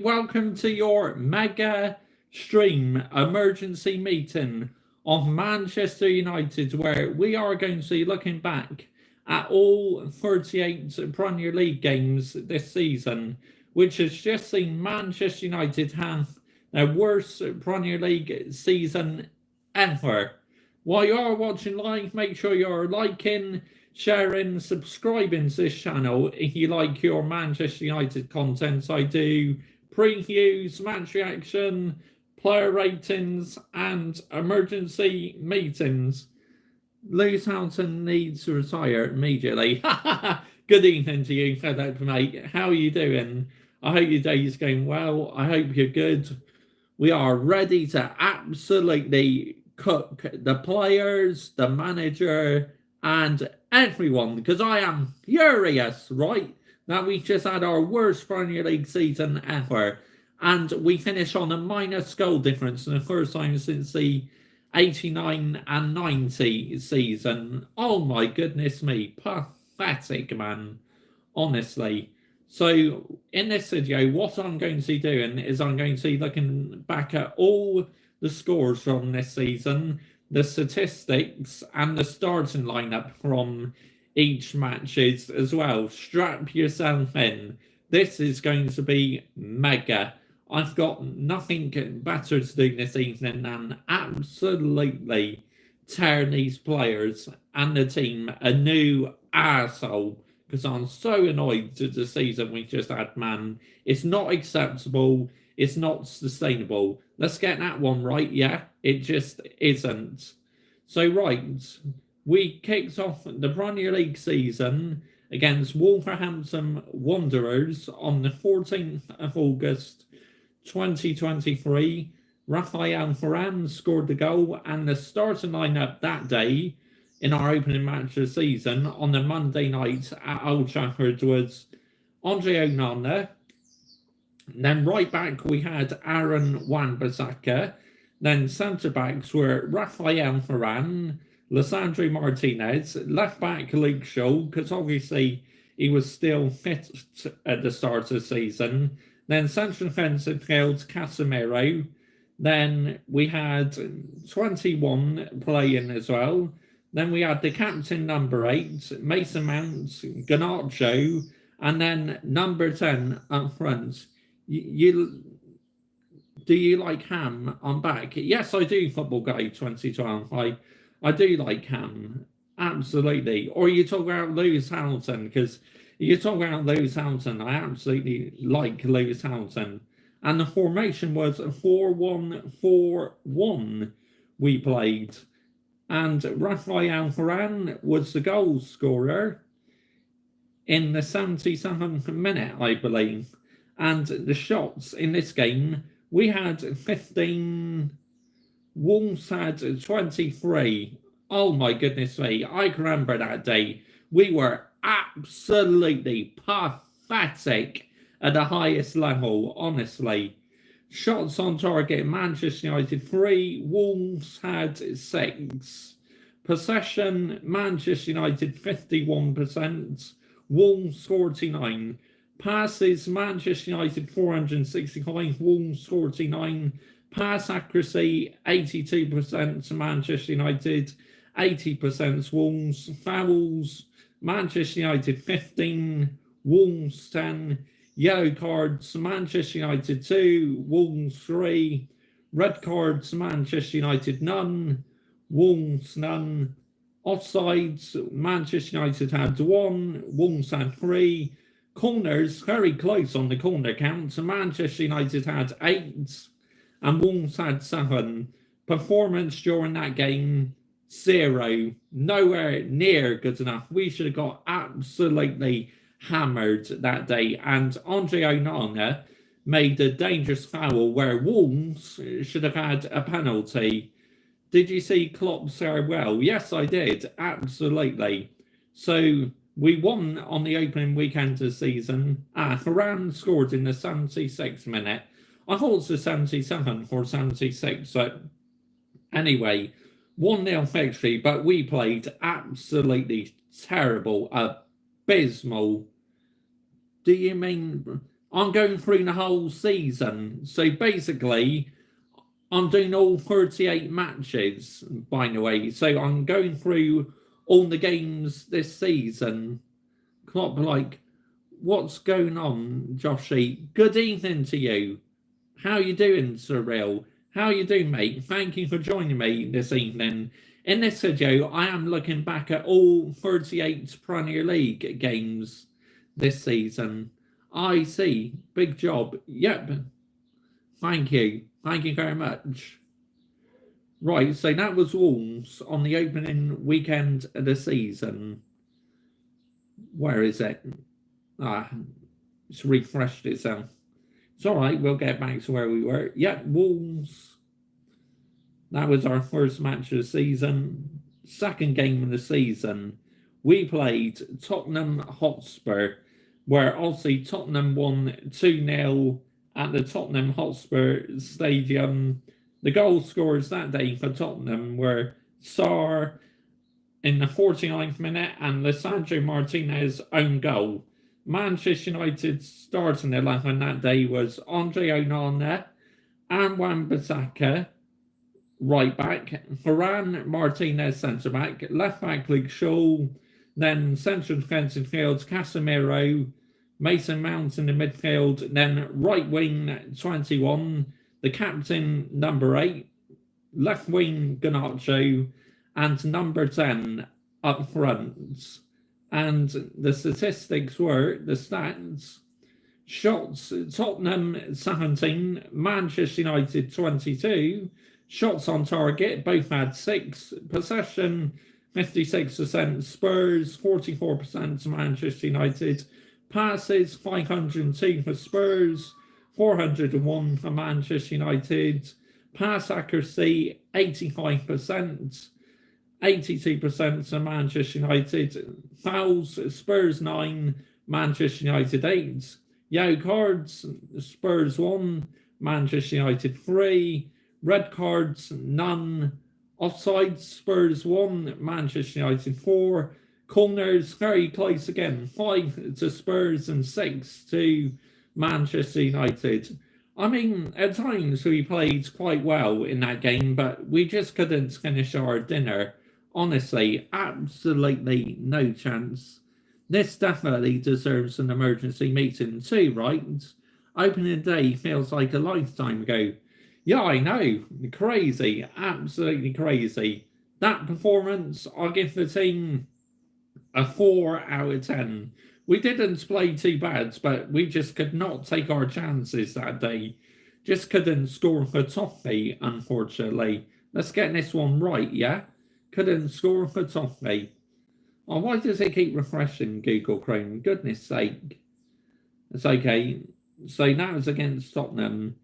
Welcome to your mega stream emergency meeting of Manchester United, where we are going to be looking back at all 38 Premier League games this season, which has just seen Manchester United have their worst Premier League season ever. While you are watching live, make sure you're liking, sharing, subscribing to this channel if you like your Manchester United content. I do previews, match reaction, player ratings, and emergency meetings. Lewis Hamilton needs to retire immediately. Good evening to you, fellow mate. How are you doing? I hope your day is going well. I hope you're good. We are ready to absolutely cook the players, the manager, and everyone, because I am furious, right? That we just had our worst Premier League season ever, and we finish on a minus goal difference for the first time since the 89 and 90 season. Oh my goodness me, pathetic, man. Honestly. So in this video, what I'm going to be doing is I'm going to be looking back at all the scores from this season, the statistics, and the starting lineup from each matches as well. Strap yourself in. This is going to be mega. I've got nothing better to do this evening than absolutely tear these players and the team a new arsehole, because I'm so annoyed to the season we just had, man. It's not acceptable. It's not sustainable. Let's get that one right, yeah? It just isn't. So, right, we kicked off the Premier League season against Wolverhampton Wanderers on the 14th of August 2023. Rafael Varane scored the goal, and the starting lineup that day in our opening match of the season on the Monday night at Old Trafford was Andre Onana. Then right back we had Aaron Wan-Bissaka. Then centre backs were Rafael Varane, Lisandro Martinez, left back Luke Shaw, because obviously he was still fit at the start of the season. Then central defensive midfield Casemiro. Then we had 21 playing as well. Then we had the captain, number 8, Mason Mount, Garnacho, and then number 10 up front. Do you like Ham? I'm back. Yes, I do, Football Guide 2012. I do like Ham. Absolutely. Or you talk about Lewis Hamilton, because you talk about Lewis Hamilton. I absolutely like Lewis Hamilton. And the formation was 4-1-4-1 we played. And Rafael Varane was the goal scorer in the 77th minute, I believe. And the shots in this game, we had 15, Wolves had 23. Oh my goodness me, I can remember that day. We were absolutely pathetic at the highest level, honestly. Shots on target, Manchester United 3, Wolves had 6. Possession, Manchester United 51%, Wolves 49. Passes, Manchester United 465, Wolves 49. Pass accuracy, 82% Manchester United, 80% Wolves. Fouls, Manchester United 15, Wolves 10. Yellow cards, Manchester United 2, Wolves 3. Red cards, Manchester United none, Wolves none. Offsides, Manchester United had 1, Wolves had 3. Corners, very close on the corner count. Manchester United had 8 and Wolves had 7. Performance during that game, 0. Nowhere near good enough. We should have got absolutely hammered that day. And Andre Onana made a dangerous foul where Wolves should have had a penalty. Did you see Klopp's farewell? Yes, I did. Absolutely. So we won on the opening weekend of the season. Varane scored in the 76th minute. I thought it was the 77th or 76th. So anyway, 1-0 victory, but we played absolutely terrible, abysmal. Do you mean I'm going through the whole season. So basically, I'm doing all 38 matches, by the way. So I'm going through all the games this season. Klopp, like, what's going on, Joshy? Good evening to you. How you doing, Cyril? How you doing, mate? Thank you for joining me this evening. In this video, I am looking back at all 38 Premier League games this season. I see. Big job. Yep. Thank you. Thank you very much. Right, so that was Wolves on the opening weekend of the season. Where is it? It's refreshed itself. It's all right, we'll get back to where we were. Yep, Wolves. That was our first match of the season. Second game of the season, we played Tottenham Hotspur, where obviously Tottenham won 2-0 at the Tottenham Hotspur Stadium. The goal scorers that day for Tottenham were Sarr in the 49th minute and Lisandro Martinez own goal. Manchester United's starting 11 that day was Andre Onana and Wan-Bissaka, right back, Varane, Martinez, centre back, left back, Luke Shaw, then central defensive field, Casemiro, Mason Mount in the midfield, then right wing 21, the captain number 8, left wing Garnacho, and number 10 up front. And the statistics were the stats: shots Tottenham 17, Manchester United 22, shots on target both had 6, possession 56% Spurs, 44% Manchester United, passes 502 for Spurs, 401 for Manchester United, pass accuracy 85%, 82% to Manchester United, fouls Spurs 9, Manchester United 8, yellow cards Spurs 1, Manchester United 3, red cards none, offside Spurs 1, Manchester United 4, corners very close again, 5 to Spurs and 6 to Manchester United. I mean, at times we played quite well in that game, but we just couldn't finish our dinner. Honestly, absolutely no chance. This definitely deserves an emergency meeting too, right? Opening day feels like a lifetime ago. Yeah, I know. Crazy. Absolutely crazy. That performance, I'll give the team a 4 out of 10. We didn't play too bad, but we just could not take our chances that day. Just couldn't score for Toffee, unfortunately. Let's get this one right, yeah? Couldn't score for Toffee. Oh, why does it keep refreshing, Google Chrome? Goodness sake. It's okay. So that was against Tottenham.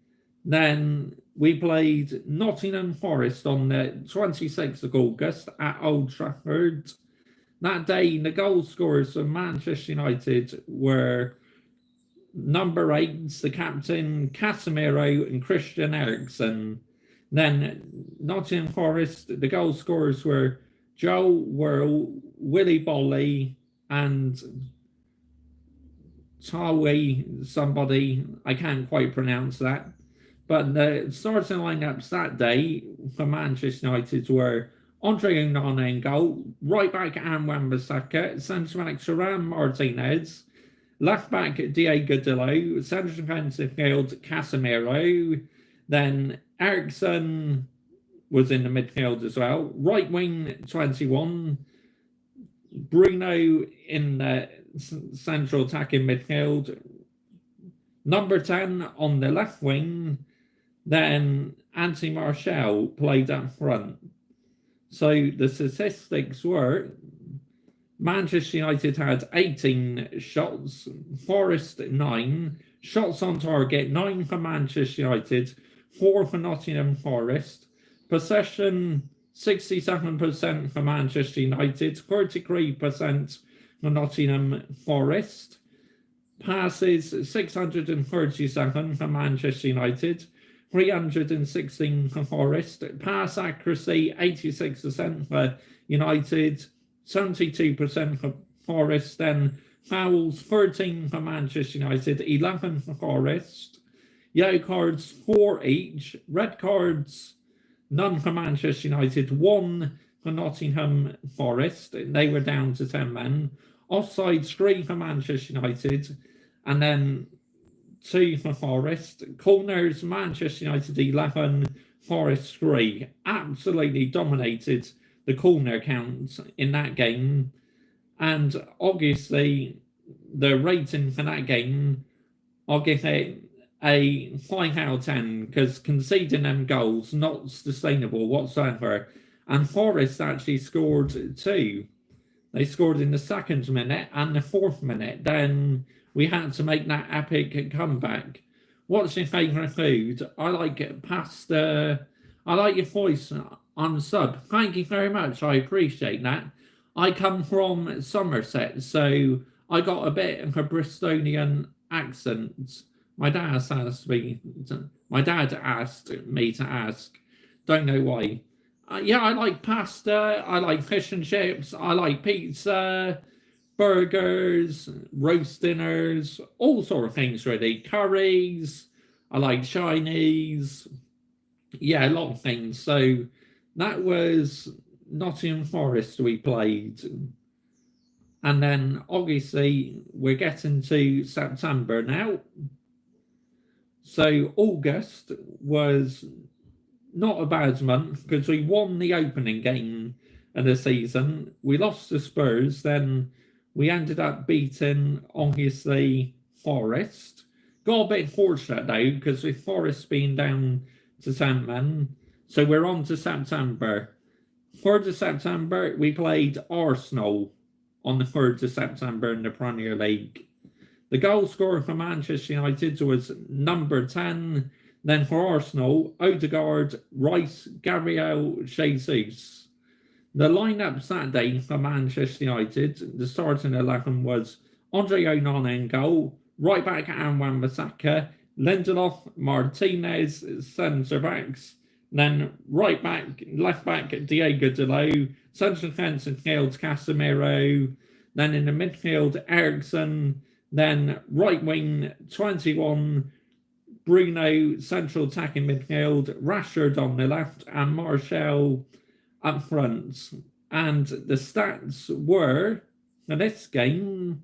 Then we played Nottingham Forest on the 26th of August at Old Trafford. That day, the goal scorers for Manchester United were number 8, the captain, Casemiro and Christian Eriksen. Then Nottingham Forest, the goal scorers were Joe Worrell, Willy Bolly, and Tawi somebody. I can't quite pronounce that. But the starting lineups that day for Manchester United were Andre Onana in goal, right back Wan-Bissaka, centre back Varane Martinez, left back Diego Dalot, centre defensive field Casemiro, then Eriksen was in the midfield as well, right wing 21, Bruno in the central attacking midfield, number 10 on the left wing, then Anthony Martial played up front. So the statistics were Manchester United had 18 shots, Forest 9, shots on target 9 for Manchester United, 4 for Nottingham Forest, possession 67% for Manchester United, 33% for Nottingham Forest, passes 637 for Manchester United, 316 for Forest, pass accuracy 86% for United, 72% for Forest, then fouls 13 for Manchester United, 11 for Forest. Yellow cards 4 each. Red cards none for Manchester United, 1 for Nottingham Forest. They were down to 10 men. Offsides 3 for Manchester United, and then 2 for Forest. Corners, Manchester United 11, Forest 3. Absolutely dominated the corner count in that game. And obviously, the rating for that game, I'll give it a 5 out of 10, because conceding them goals, not sustainable whatsoever. And Forest actually scored 2. They scored in the 2nd minute and the 4th minute. Then we had to make that epic comeback. What's your favourite food? I like pasta. I like your voice on sub. Thank you very much. I appreciate that. I come from Somerset, so I got a bit of a Bristolian accent. My dad asked me to ask. Don't know why. Yeah, I like pasta. I like fish and chips. I like pizza, burgers, roast dinners, all sort of things really. Curries. I like Chinese. Yeah, a lot of things. So that was Nottingham Forest we played. And then obviously we're getting to September now. So August was not a bad month because we won the opening game of the season. We lost to Spurs, then we ended up beating, obviously, Forest. Got a bit fortunate though, because with Forest being down to 10 men, so we're on to September. 3rd of September, we played Arsenal on the 3rd of September in the Premier League. The goal scorer for Manchester United was number 10. Then for Arsenal, Odegaard, Rice, Gabriel Jesus. The lineup that day for Manchester United, the starting 11 was Andre Onana in goal, right back Wan Bissaka, Lindelof, Martinez, centre backs, then right back, left back Diego Dalot, central defence midfield Casemiro, then in the midfield Eriksen, then right wing 21 Bruno, central attacking midfield, Rashford on the left, and Martial up front. And the stats were, for this game,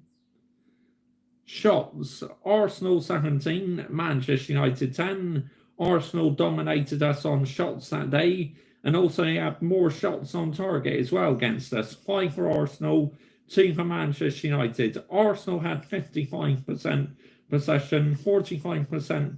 shots, Arsenal 17, Manchester United 10. Arsenal dominated us on shots that day, and also had more shots on target as well against us. 5 for Arsenal, 2 for Manchester United. Arsenal had 55% possession, 45%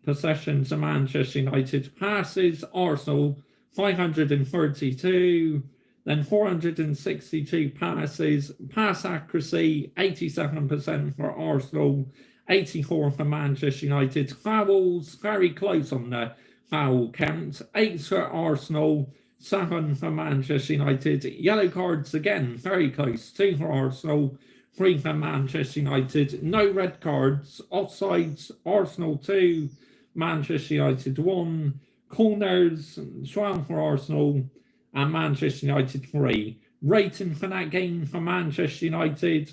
possession to Manchester United. Passes, Arsenal 532, then 462 passes. Pass accuracy 87% for Arsenal, 84 for Manchester United. Fouls, very close on the foul count. 8 for Arsenal, 7 for Manchester United. Yellow cards again, very close. 2 for Arsenal, 3 for Manchester United. No red cards. Offsides, Arsenal 2, Manchester United 1. Corners, 12 for Arsenal and Manchester United 3. Rating for that game for Manchester United,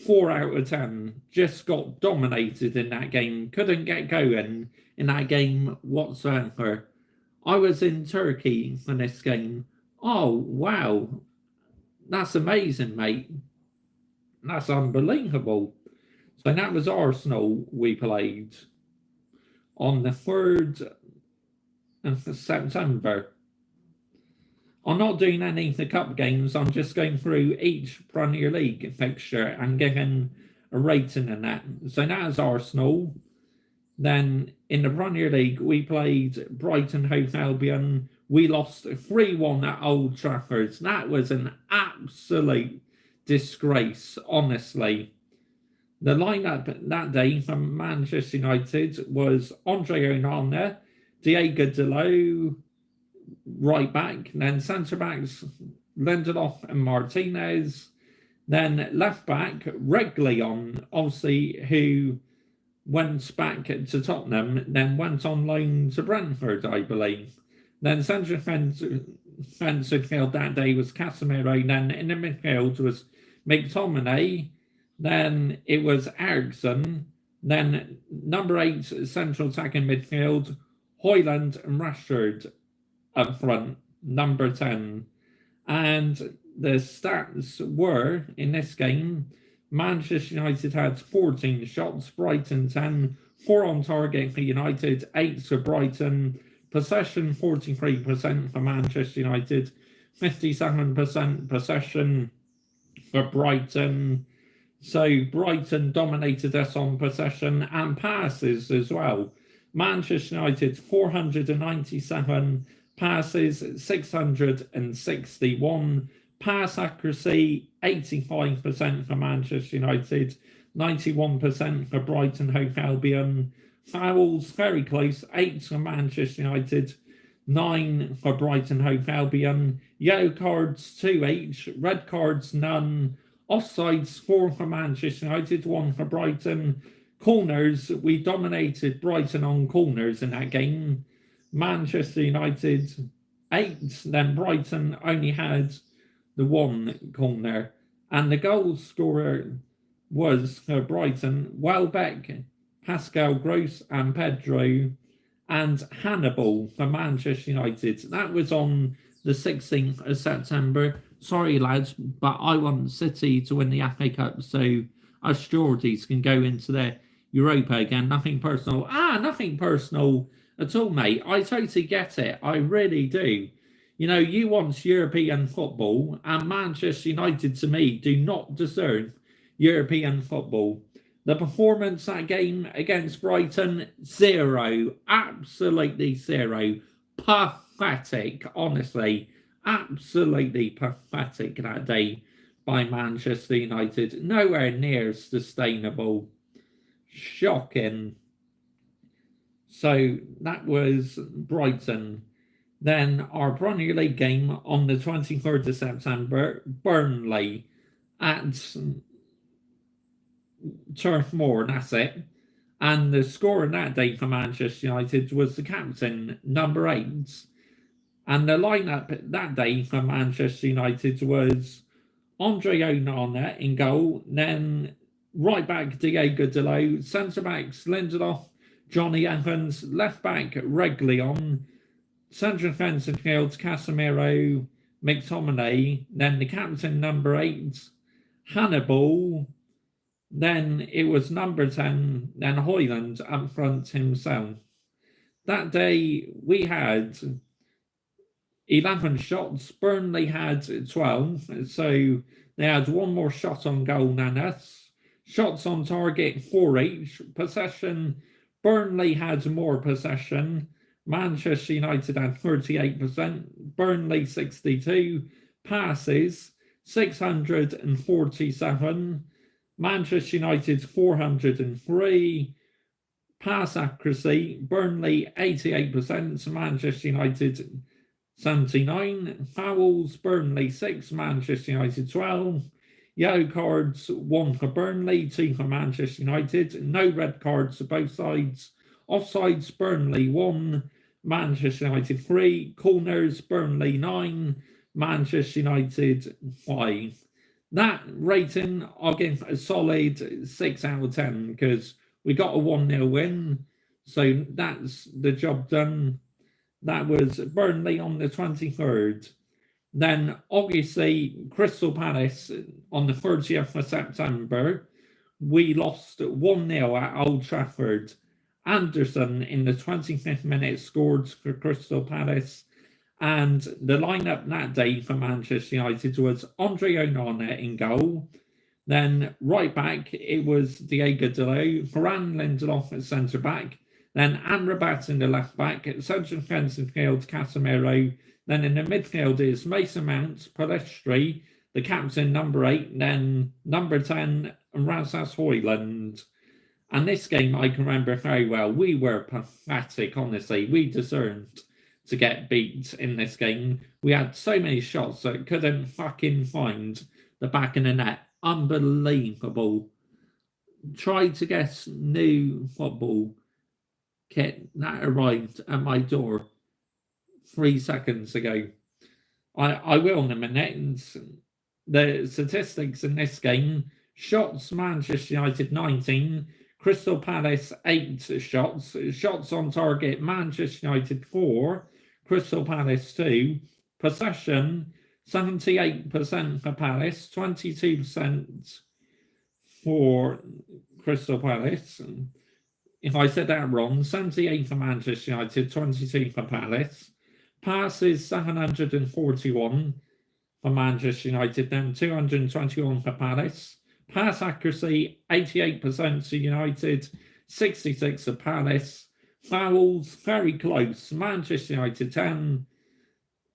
4 out of 10. Just got dominated in that game. Couldn't get going in that game whatsoever. I was in Turkey for this game. Oh, wow. That's amazing, mate. That's unbelievable. So that was Arsenal we played on the 3rd of September. I'm not doing any of the cup games. I'm just going through each Premier League fixture and giving a rating in that. So that is Arsenal. Then in the Premier League, we played Brighton Hove Albion. We lost 3-1 at Old Trafford. That was an absolute disgrace, honestly. The lineup that day from Manchester United was Andre Onana, Diego Dalot, right back, then centre backs Lindelof and Martinez, then left back Reguilón, obviously, who went back to Tottenham, then went on loan to Brentford, I believe. Then centre defensive midfield that day was Casemiro, then in the midfield was McTominay, Then it was Eriksson. Then number 8, central attacking midfield, Hoyland and Rashford up front, number 10. And the stats were, in this game, Manchester United had 14 shots, Brighton 10, 4 on target for United, 8 for Brighton, possession 43% for Manchester United, 57% possession for Brighton. So Brighton dominated us on possession and passes as well. Manchester United 497 passes, 661. Pass accuracy 85% for Manchester United, 91% for Brighton Hove Albion. Fouls very close, 8 for Manchester United, 9 for Brighton Hove Albion. Yellow cards 2 each, red cards none. Offsides 4 for Manchester United, 1 for Brighton. Corners, we dominated Brighton on corners in that game. Manchester United 8, then Brighton only had the 1 corner. And the goal scorer was for Brighton, Welbeck, Pascal Gross and Pedro, and Hannibal for Manchester United. That was on the 16th of September. Sorry, lads, but I want City to win the FA Cup so us Geordies can go into the Europa again. Nothing personal. Nothing personal at all, mate. I totally get it. I really do. You know, you want European football, and Manchester United, to me, do not deserve European football. The performance that game against Brighton, 0. Absolutely 0. Pathetic, honestly. Absolutely pathetic that day by Manchester United. Nowhere near sustainable. Shocking. So that was Brighton. Then our Premier League game on the 23rd of September, Burnley at Turf Moor, that's it. And the scorer that day for Manchester United was the captain, number 8. And the lineup that day for Manchester United was Andre Onana in goal, then right back Diogo Dalot, centre backs Lindelof, Johnny Evans, left back Reguilón, central defensive field Casemiro, McTominay, then the captain number 8, Hannibal, then it was number 10, then Hoyland up front himself. That day we had 11 shots, Burnley had 12, so they had 1 more shot on goal than us. Shots on target 4 each, possession, Burnley had more possession, Manchester United had 38%, Burnley 62, passes 647, Manchester United 403, pass accuracy, Burnley 88%, Manchester United 79, fouls, Burnley 6, Manchester United 12, yellow cards 1 for Burnley, 2 for Manchester United, no red cards for both sides, offsides, Burnley 1, Manchester United 3, corners, Burnley 9, Manchester United 5. That rating, I'll give a solid 6 out of 10 because we got a 1-0 win. So that's the job done. That was Burnley on the 23rd. Then, obviously, Crystal Palace on the 30th of September. We lost 1-0 at Old Trafford. Anderson in the 25th minute scored for Crystal Palace. And the lineup that day for Manchester United was Andre Onana in goal. Then right back, it was Diogo Dalot, Varane Lindelof at centre back. Then Amrabat in the left back, central defensive field Casemiro. Then in the midfield is Mason Mount, Pellistri, the captain number 8, then number 10, Rasmus Højlund. And this game I can remember very well. We were pathetic, honestly. We deserved to get beat in this game. We had so many shots that couldn't fucking find the back of the net. Unbelievable. Tried to get new football kit that arrived at my door 3 seconds ago. I will in a minute. The statistics in this game, Shots, Manchester United 19. Crystal Palace 8 shots. Shots on target, Manchester United 4. Crystal Palace 2. Possession, 78% for Palace, 22% for Crystal Palace. If I said that wrong, 78 for Manchester United, 22 for Palace. Passes, 741 for Manchester United, then 221 for Palace. Pass accuracy, 88% to United, 66 for Palace. Fouls, very close. Manchester United 10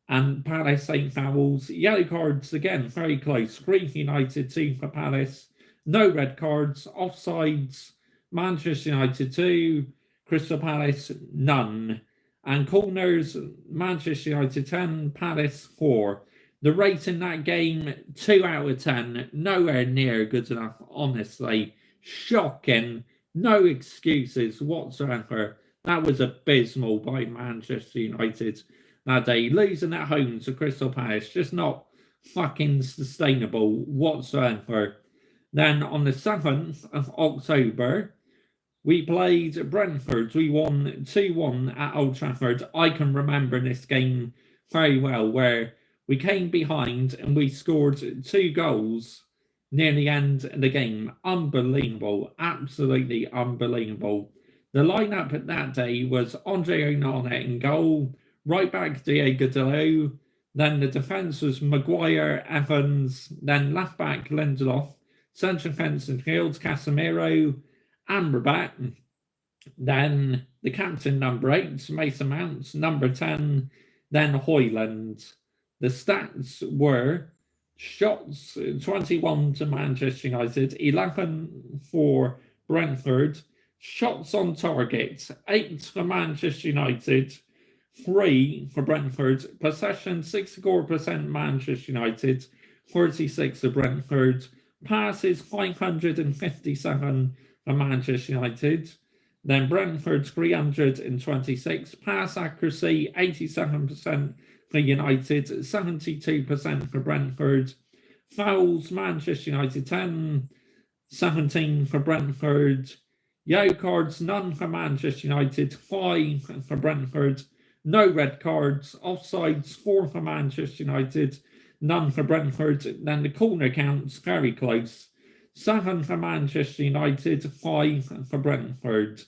and Palace 8 fouls. Yellow cards, again, very close. 3 for United, 2 for Palace. No red cards. Offsides, Manchester United 2, Crystal Palace none. And corners, Manchester United 10, Palace 4. The rate in that game, 2 out of 10. Nowhere near good enough, honestly. Shocking. No excuses whatsoever. That was abysmal by Manchester United that day. Losing at home to Crystal Palace, just not fucking sustainable whatsoever. Then on the 7th of October, we played Brentford. We won 2-1 at Old Trafford. I can remember this game very well, where we came behind and we scored 2 goals near the end of the game. Unbelievable. Absolutely unbelievable. The lineup that day was Andre Onana in goal, right back Diego Dalot, then the defence was Maguire, Evans, then left back Lindelof, central defence midfield Casemiro, Amrabat, then the captain number 8, Mason Mount, number 10, then Højlund. The stats were shots 21 to Manchester United, 11 for Brentford, shots on target 8 for Manchester United, 3 for Brentford, possession 64% Manchester United, 46 for Brentford, passes 557 for Manchester United, then Brentford 326, pass accuracy 87% for United, 72% for Brentford, fouls Manchester United 10, 17 for Brentford, yellow cards none for Manchester United, 5 for Brentford, no red cards, offsides 4 for Manchester United, none for Brentford, then the corner counts very close, 7 for Manchester United, 5 for Brentford.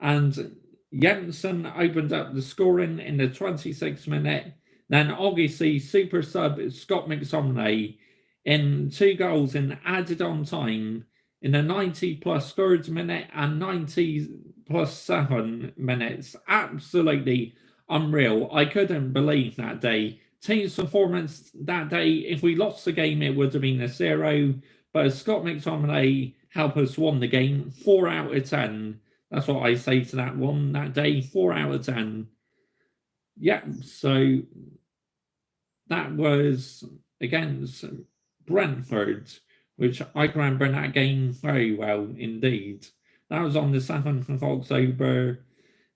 And Jensen opened up the scoring in the 26th minute. Then obviously super sub Scott McTominay in 2 goals in added on time in the 90 plus 3rd minute and 90 plus 7 minutes. Absolutely unreal. I couldn't believe that day. Team's performance that day, if we lost the game, it would have been a 0. But Scott McTominay helped us win the game. 4 out of 10. That's what I say to that one that day. 4 out of 10. Yeah, so that was against Brentford, which I can remember that game very well indeed. That was on the 7th of October.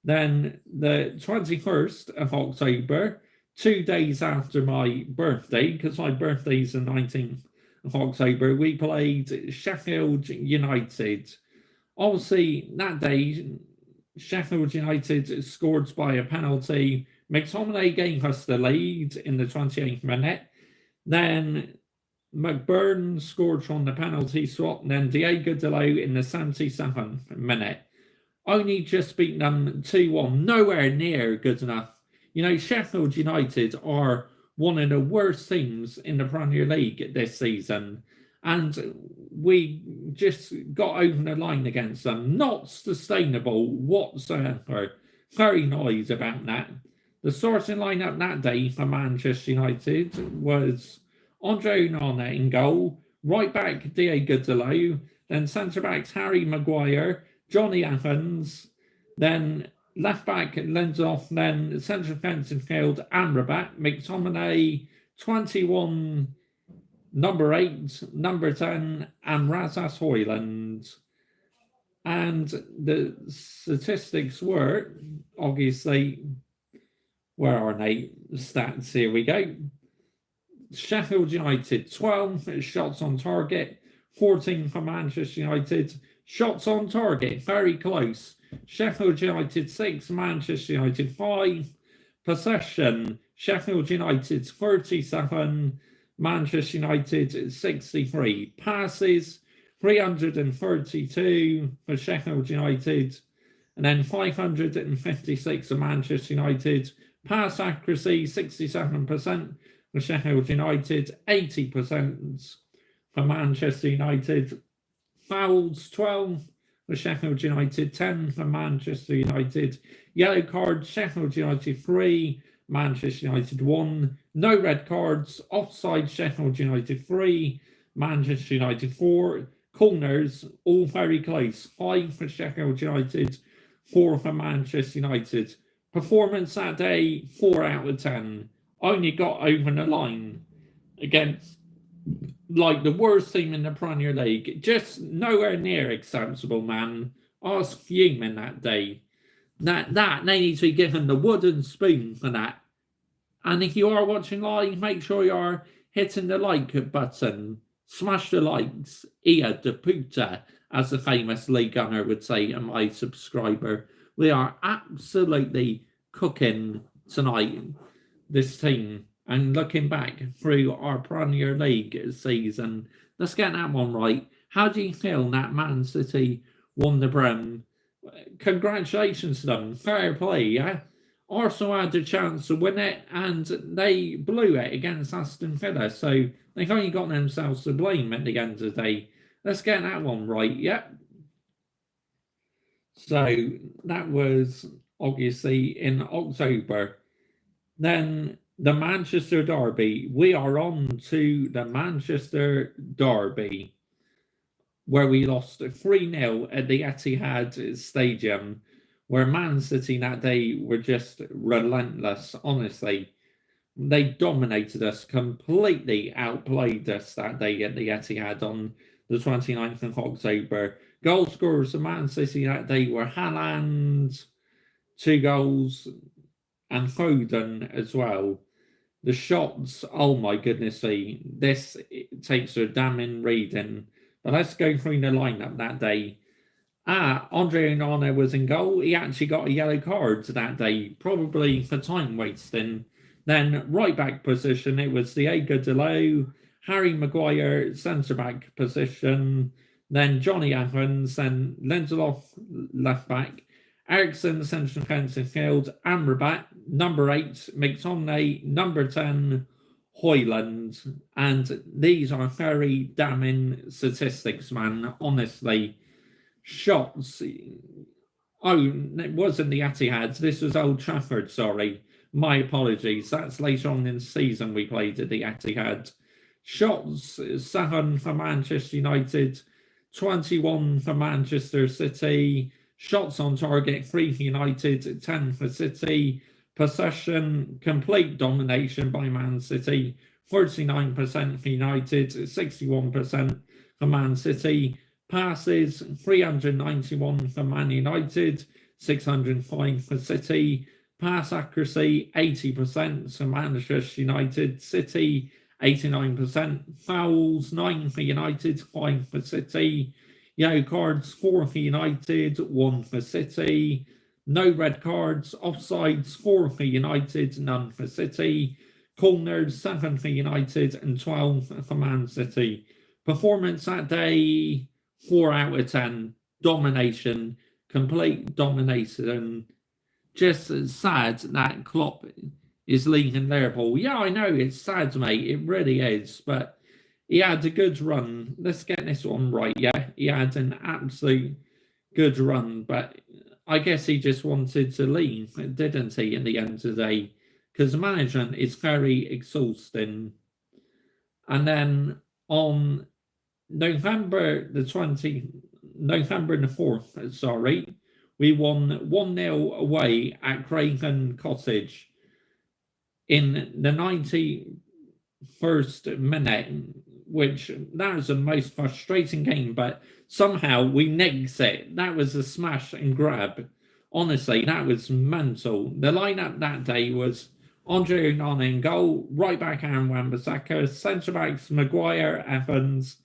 Then the 21st of October, 2 days after my birthday, because my birthday is the 19th of October, we played Sheffield United. Obviously, that day, Sheffield United scored by a penalty. McTominay gave us the lead in the 28th minute. Then McBurn scored from the penalty spot. Then Diego Dalot in the 77th minute. Only just beat them 2-1. Nowhere near good enough. You know, Sheffield United are one of the worst teams in the Premier League this season. And we just got over the line against them. Not sustainable whatsoever. Very annoyed about that. The starting lineup that day for Manchester United was Andre Onana in goal, right back Diego Dalot, then centre backs Harry Maguire, Johnny Evans, then left back Lindelof, then central defensive field Amrabat, McTominay, 21, number 8, number 10, and Rasmus Højlund. And the statistics were, obviously, where are they? Stats, here we go. Sheffield United, 12 shots on target, 14 for Manchester United. Shots on target, very close. Sheffield United 6, Manchester United 5. Possession, Sheffield United 37, Manchester United 63. Passes, 332 for Sheffield United, and then 556 for Manchester United. Pass accuracy, 67% for Sheffield United, 80% for Manchester United. Fouls, 12 for Sheffield United, 10 for Manchester United. Yellow cards, Sheffield United 3, Manchester United 1. No red cards, offside Sheffield United 3, Manchester United 4. Corners, all very close. 5 for Sheffield United, 4 for Manchester United. Performance that day, 4 out of 10. Only got over the line against like the worst team in the Premier League. Just nowhere near acceptable, man. I was fuming that day. That they need to be given the wooden spoon for that. And if you are watching live, make sure you are hitting the like button. Smash the likes. Ia de puta, as the famous Lee Gunner would say, and my subscriber. We are absolutely cooking tonight, this team. And looking back through our Premier League season, let's get that one right. How do you feel that Man City won the Prem? Congratulations to them. Fair play, yeah? Arsenal had a chance to win it, and they blew it against Aston Villa, so they've only got themselves to blame at the end of the day. Let's get that one right, yeah? So that was obviously in October. Then the Manchester Derby. We are on to the Manchester Derby, where we lost 3-0 at the Etihad Stadium, where Man City that day were just relentless, honestly. They dominated us, completely outplayed us that day at the Etihad on the 29th of October. Goal scorers of Man City that day were Haaland, 2 goals, and Foden as well. The shots, oh my goodness me, this takes a damning reading. But let's go through the lineup that day. Andre Onana was in goal. He actually got a yellow card that day, probably for time wasting. Then right back position, it was Diego Dalot, Harry Maguire, centre back position. Then Johnny Evans, then Lindelof left back. Ericsson, central defensive field, Amrabat, number 8, McTominay, number 10, Højlund. And these are very damning statistics, man, honestly. Shots. Oh, it wasn't the Etihad, this was Old Trafford, sorry. My apologies, that's later on in the season we played at the Etihad. Shots, 7 for Manchester United, 21 for Manchester City. Shots on target, 3 for United, 10 for City. Possession, complete domination by Man City, 39% for United, 61% for Man City. Passes, 391 for Man United, 605 for City. Pass accuracy, 80% for Manchester United. City, 89%. Fouls, 9 for United, 5 for City. Yellow cards, 4 for United, 1 for City. No red cards. Offsides, 4 for United, none for City. Corners, 7 for United and 12 for Man City. Performance that day, 4 out of 10. Domination, complete domination. Just sad that Klopp is leaving Liverpool. Yeah, I know, it's sad, mate. It really is, but he had a good run. Let's get this one right, yeah? He had an absolute good run, but I guess he just wanted to leave, didn't he, in the end of the day? Because the management is very exhausting. And then on November the 4th, we won 1-0 away at Craven Cottage in the 91st minute, which that was the most frustrating game, but somehow we nicked it. That was a smash and grab. Honestly, that was mental. The lineup that day was Andre Onana in goal, right back Aaron Wan-Bissaka, centre backs Maguire, Evans,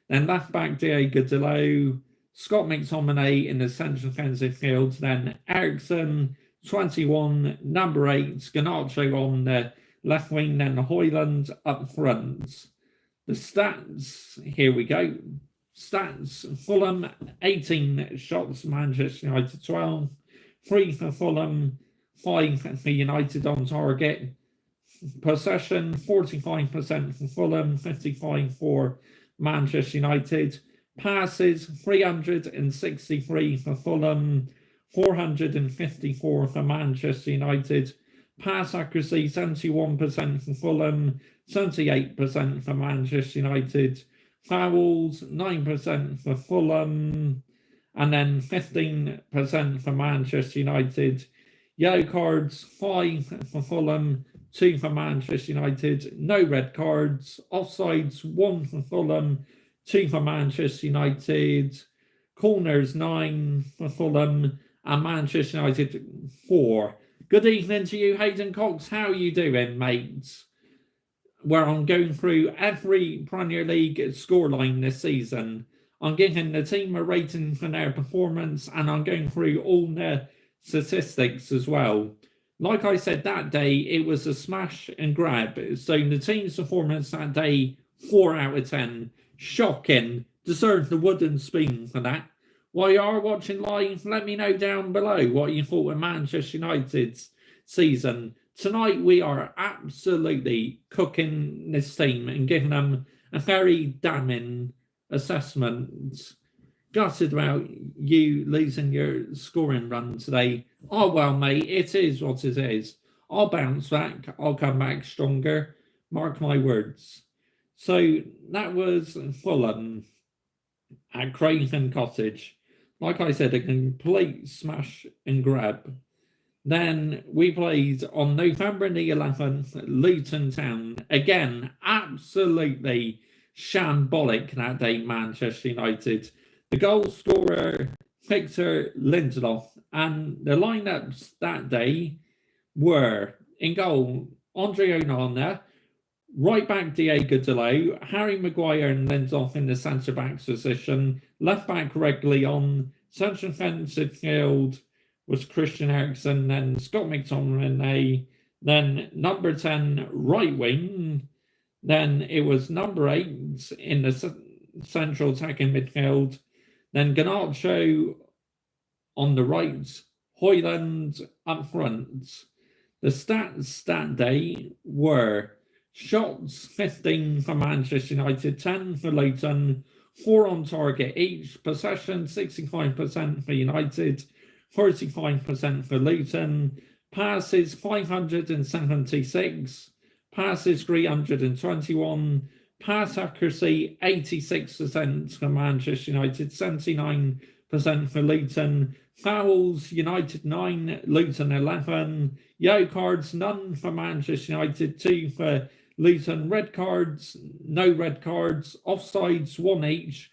Then left back Diego Dalot, Scott McTominay in the central defensive field, then Ericsson, 21, number 8, Garnacho on the left wing, then Højlund up front. The stats, here we go. Stats, Fulham, 18 shots, Manchester United 12, 3 for Fulham, 5 for United on target. Possession, 45% for Fulham, 55% for Manchester United. Passes, 363 for Fulham, 454 for Manchester United. Pass accuracy, 71% for Fulham, 78% for Manchester United. Fouls, 9% for Fulham, and then 15% for Manchester United. Yellow cards, 5 for Fulham, 2 for Manchester United. No red cards. Offsides, 1 for Fulham, 2 for Manchester United. Corners, 9 for Fulham, and Manchester United 4. Good evening to you, Hayden Cox. How are you doing, mates? Where I'm going through every Premier League scoreline this season. I'm giving the team a rating for their performance, and I'm going through all their statistics as well. Like I said that day, it was a smash and grab. So the team's performance that day, 4 out of 10. Shocking. Deserved the wooden spoon for that. While you are watching live, let me know down below what you thought of Manchester United's season. Tonight we are absolutely cooking this team and giving them a very damning assessment. Gutted about you losing your scoring run today. Oh well, mate, it is what it is. I'll bounce back. I'll come back stronger. Mark my words. So that was Fulham at Craven Cottage. Like I said, a complete smash and grab. Then we played on November the 11th, Luton Town. Again, absolutely shambolic that day, Manchester United. The goal scorer, Victor Lindelof. And the lineups that day were, in goal, Andre Onana, right back Diego Dalot, Harry Maguire and Lindelof in the centre-back position, left back Reguilón, central defensive field was Christian Eriksen, then Scott McTominay, then number 10 right wing, then it was number 8 in the central attacking midfield, then Garnacho on the right, Højlund up front. The stats that day were shots 15 for Manchester United, 10 for Luton, 4 on target each. Possession 65% for United, 45% for Luton. Passes 576. Passes 321. Pass accuracy 86% for Manchester United, 79% for Luton. Fouls, United 9, Luton 11. Yellow cards, none for Manchester United, 2 for Luton. Red cards, no red cards. Offsides, 1 each.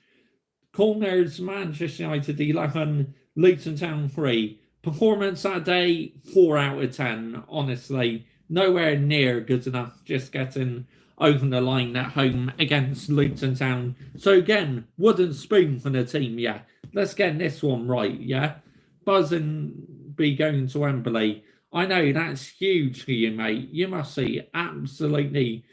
Corners, Manchester United 11, Luton Town 3. Performance that day, 4 out of 10, honestly. Nowhere near good enough, just getting over the line at home against Luton Town. So again, wooden spoon for the team, yeah. Let's get this one right, yeah. Buzzing be going to Wembley. I know that's huge for you, mate. You must see absolutely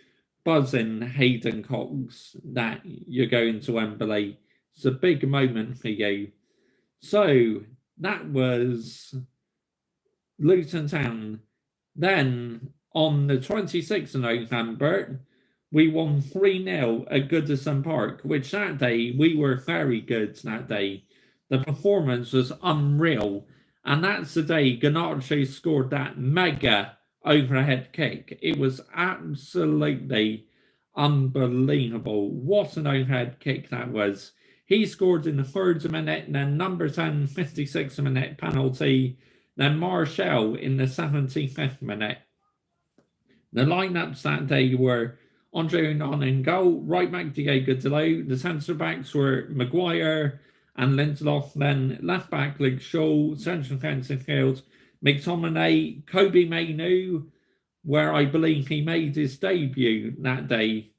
buzzing, Hayden Cox, that you're going to Wembley. It's a big moment for you. So that was Luton Town. Then on the 26th of November, we won 3-0 at Goodison Park, which that day we were very good that day. The performance was unreal. And that's the day Garnacho scored that mega overhead kick. It was absolutely unbelievable. What an overhead kick that was. He scored in the 3rd minute, then number 10, 56th minute penalty, then Martial in the 75th minute. The lineups that day were Andre Onana in goal, right back Diego Dalot. The centre backs were Maguire and Lindelof, then left back Luke Shaw, central defensive field, McTominay, Kobbie Mainoo, where I believe he made his debut that day.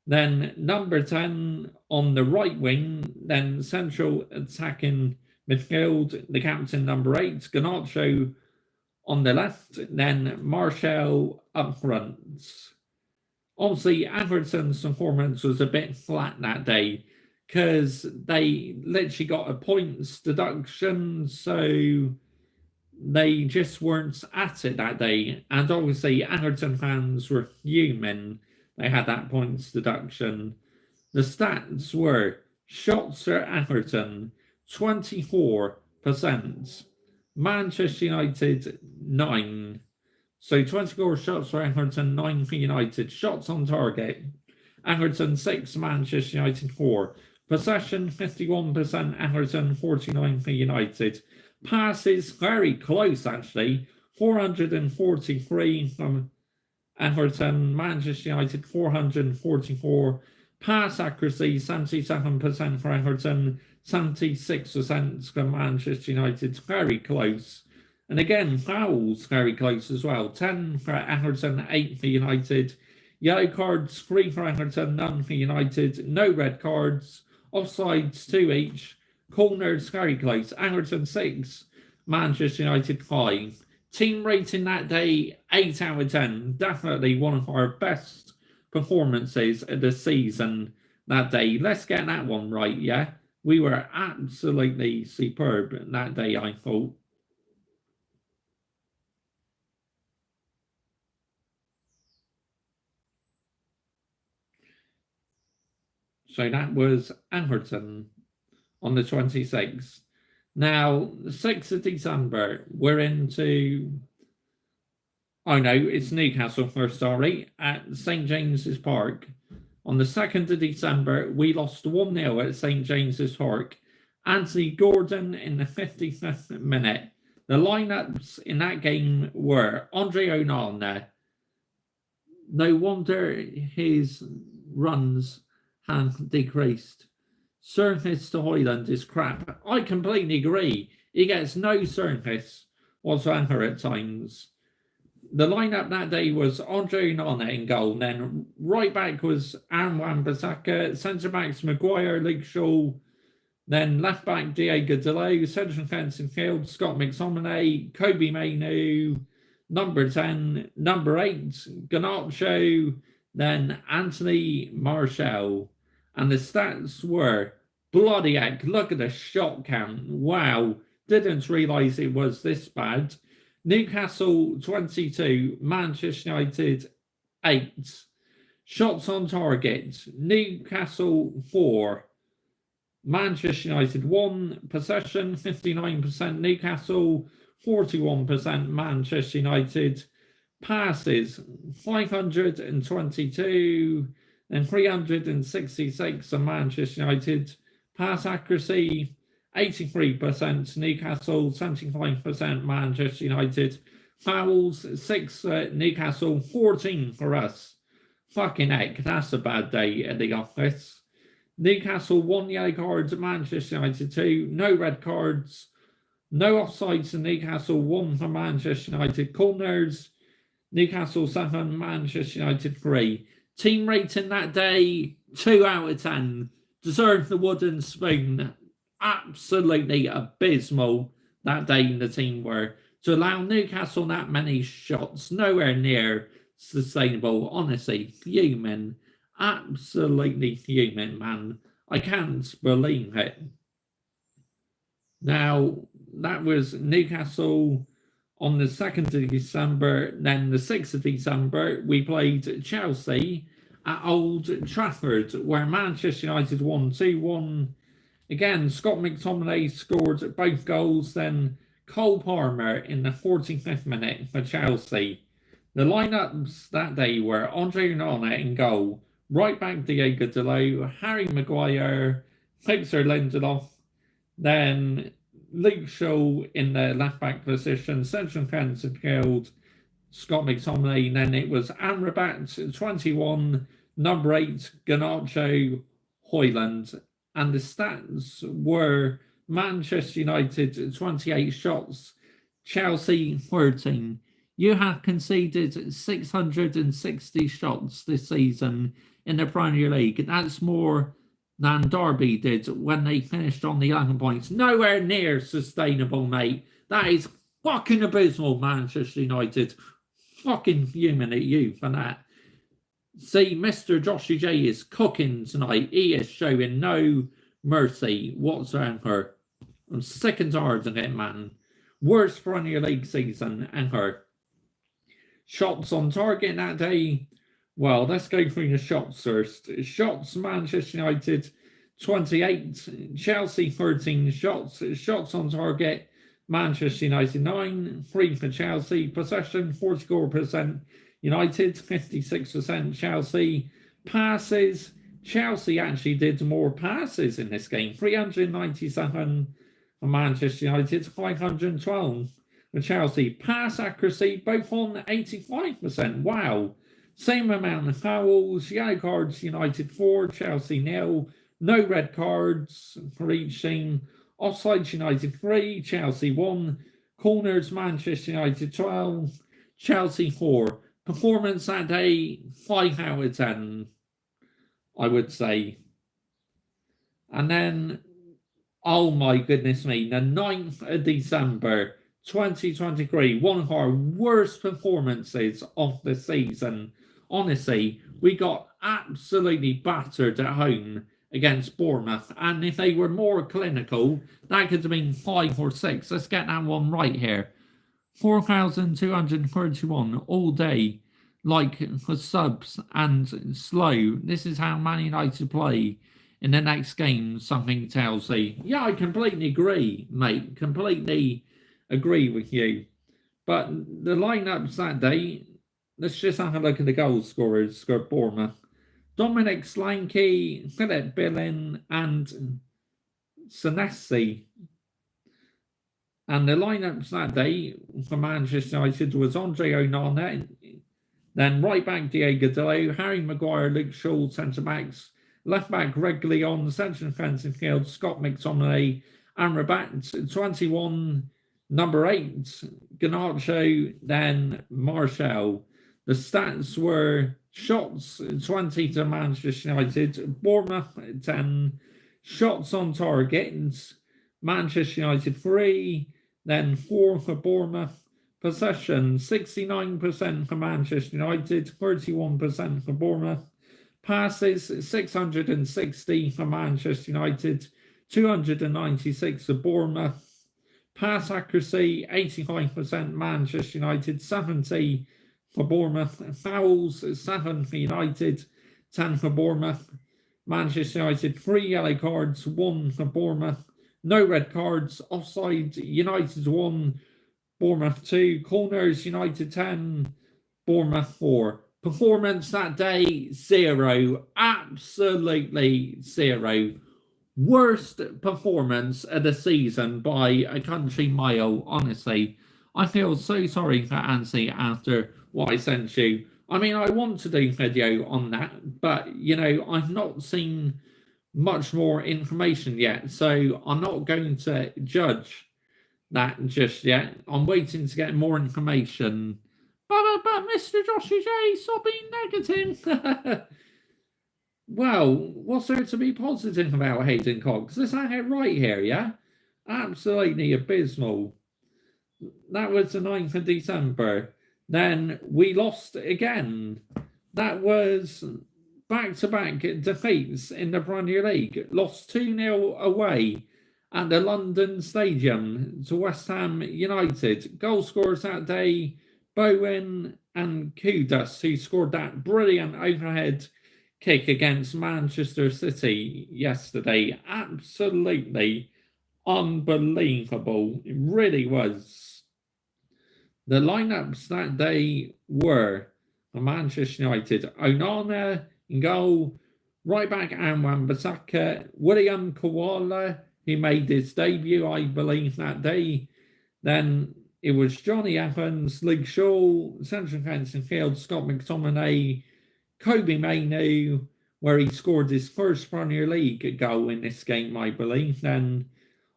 Then number 10 on the right wing, then central attacking midfield, the captain number 8, Garnacho on the left, then Martial up front. Obviously, Everton's performance was a bit flat that day because they literally got a points deduction, so they just weren't at it that day. And obviously, Everton fans were fuming they had that points deduction. The stats were shots for Everton 24%, Manchester United 9. So 24 shots for Everton, 9 for United. Shots on target, Everton 6, Manchester United 4. Possession 51%, Everton 49 for United. Passes very close actually, 443 from Everton, Manchester United 444. Pass accuracy 77% for Everton, 76% for Manchester United. Very close. And again, fouls very close as well. 10 for Everton, 8 for United. Yellow cards 3 for Everton, none for United. No red cards. Offsides 2 each. Corners very close. Everton 6, Manchester United 5. Team rating that day 8 out of 10. Definitely one of our best performances of the season that day. Let's get that one right, yeah? We were absolutely superb that day, I thought. So that was Everton on the 26th. Now, the 6th of December, we're into... Oh no, it's Newcastle first, sorry, at St James's Park. On the 2nd of December, we lost 1-0 at St James's Park. Anthony Gordon in the 55th minute. The lineups in that game were Andre Onana. No wonder his runs have decreased. Service to Højlund is crap. I completely agree. He gets no service whatsoever at times. The lineup that day was Andre Onana in goal. Then right back was Aaron Wan-Bissaka. Centre backs Maguire, Luke Shaw. Then left back Diego Dalot. Central defensive field Scott McTominay, Kobe Mainoo. Number 10, number 8, Garnacho. Then Anthony Martial. And the stats were bloody heck. Look at the shot count. Wow. Didn't realise it was this bad. Newcastle 22, Manchester United 8. Shots on target, Newcastle 4, Manchester United 1. Possession 59%, Newcastle 41%, Manchester United. Passes 522 and 366 of Manchester United. Pass accuracy 83% Newcastle, 75% Manchester United. Fouls 6 Newcastle, 14 for us. Fucking heck, that's a bad day at the office. Newcastle 1 yellow cards, Manchester United 2. No red cards. No offsides to Newcastle, 1 for Manchester United. Corners, Newcastle 7, Manchester United 3. Team rating that day, 2 out of 10. Deserved the wooden spoon. Absolutely abysmal that day in the team were. To allow Newcastle that many shots, nowhere near sustainable. Honestly, fuming. Absolutely fuming, man. I can't believe it. Now, that was Newcastle on the 2nd of December. Then the 6th of December, we played Chelsea at Old Trafford, where Manchester United won 2-1. Again, Scott McTominay scored both goals. Then Cole Palmer in the 45th minute for Chelsea. The lineups that day were Andre Onana in goal, right back Diego Dalot, Harry Maguire, Victor Lindelof, then Luke Shaw in the left back position, central defensive field, Scott McTominay. Then it was Amrabat, 21, number 8, Garnacho, Højlund. And the stats were Manchester United 28 shots, Chelsea 13. You have conceded 660 shots this season. in the Premier League. That's more than Derby did when they finished on the 11 points. Nowhere near sustainable, mate. That is fucking abysmal, Manchester United. Fucking fuming at you for that. See, Mr. Joshy J is cooking tonight. He is showing no mercy whatsoever. I'm sick and tired of it, man. Worst Premier League season ever. Shots on target that day. Well, let's go through the shots first. Shots, Manchester United 28, Chelsea 13 shots. Shots on target, Manchester United 9, 3 for Chelsea. Possession 44%. United 56%. Chelsea passes. Chelsea actually did more passes in this game. 397 for Manchester United, 512 for Chelsea. Pass accuracy both on 85%. Wow. Same amount of fouls. Yellow cards, United 4, Chelsea 0. No red cards for each team. Offsides, United 3, Chelsea 1. Corners, Manchester United 12, Chelsea 4. Performance that day, 5 out of 10, I would say. And then, oh my goodness me, the 9th of December 2023, one of our worst performances of the season. Honestly, we got absolutely battered at home against Bournemouth. And if they were more clinical, that could have been 5 or 6. Let's get that one right here. 4,231 all day, like for subs and slow. This is how Man United play in the next game, something tells me. Yeah, I completely agree, mate. Completely agree with you. But the lineups that day, let's just have a look at the goal scorers for Bournemouth. Dominic Solanke, Philip Billing, and Senesi. And the lineups that day for Manchester United was Andre Onana, then right back Diego Dalot, Harry Maguire, Luke Shaw, centre backs, left back Reguilón, centre defensive field, Scott McTominay, Amrabat, 21, number 8, Garnacho, then Martial. The stats were shots 20 to Manchester United, Bournemouth 10, shots on target, Manchester United 3, then 4 for Bournemouth. Possession 69% for Manchester United, 31% for Bournemouth. Passes 660 for Manchester United, 296 for Bournemouth. Pass accuracy 85% Manchester United, 70 for Bournemouth. Fouls 7 for United, 10 for Bournemouth. Manchester United 3 yellow cards, 1 for Bournemouth. No red cards. Offside, United 1, Bournemouth 2. Corners, United 10, Bournemouth 4. Performance that day, 0. Absolutely 0. Worst performance of the season by a country mile, honestly. I feel so sorry for Ansi after what I sent you. I mean, I want to do a video on that, but, you know, I've not seen much more information yet, so I'm not going to judge that just yet. I'm waiting to get more information. But Mr. Joshy J, stop being negative. Well, what's there to be positive about Hayden Cox? Let's hang it right here, yeah? Absolutely abysmal. That was the 9th of December. Then we lost again. That was back-to-back defeats in the Premier League. Lost 2-0 away at the London Stadium to West Ham United. Goal scorers that day, Bowen and Kudus, who scored that brilliant overhead kick against Manchester City yesterday. Absolutely unbelievable. It really was. The lineups that day were for Manchester United: Onana in goal, right back Anwan Bissaka, William Koala, who made his debut, I believe, that day. Then it was Johnny Evans, Luke Shaw, central defensive field, Scott McTominay, Kobe Mainoo, where he scored his first Premier League goal in this game, I believe. Then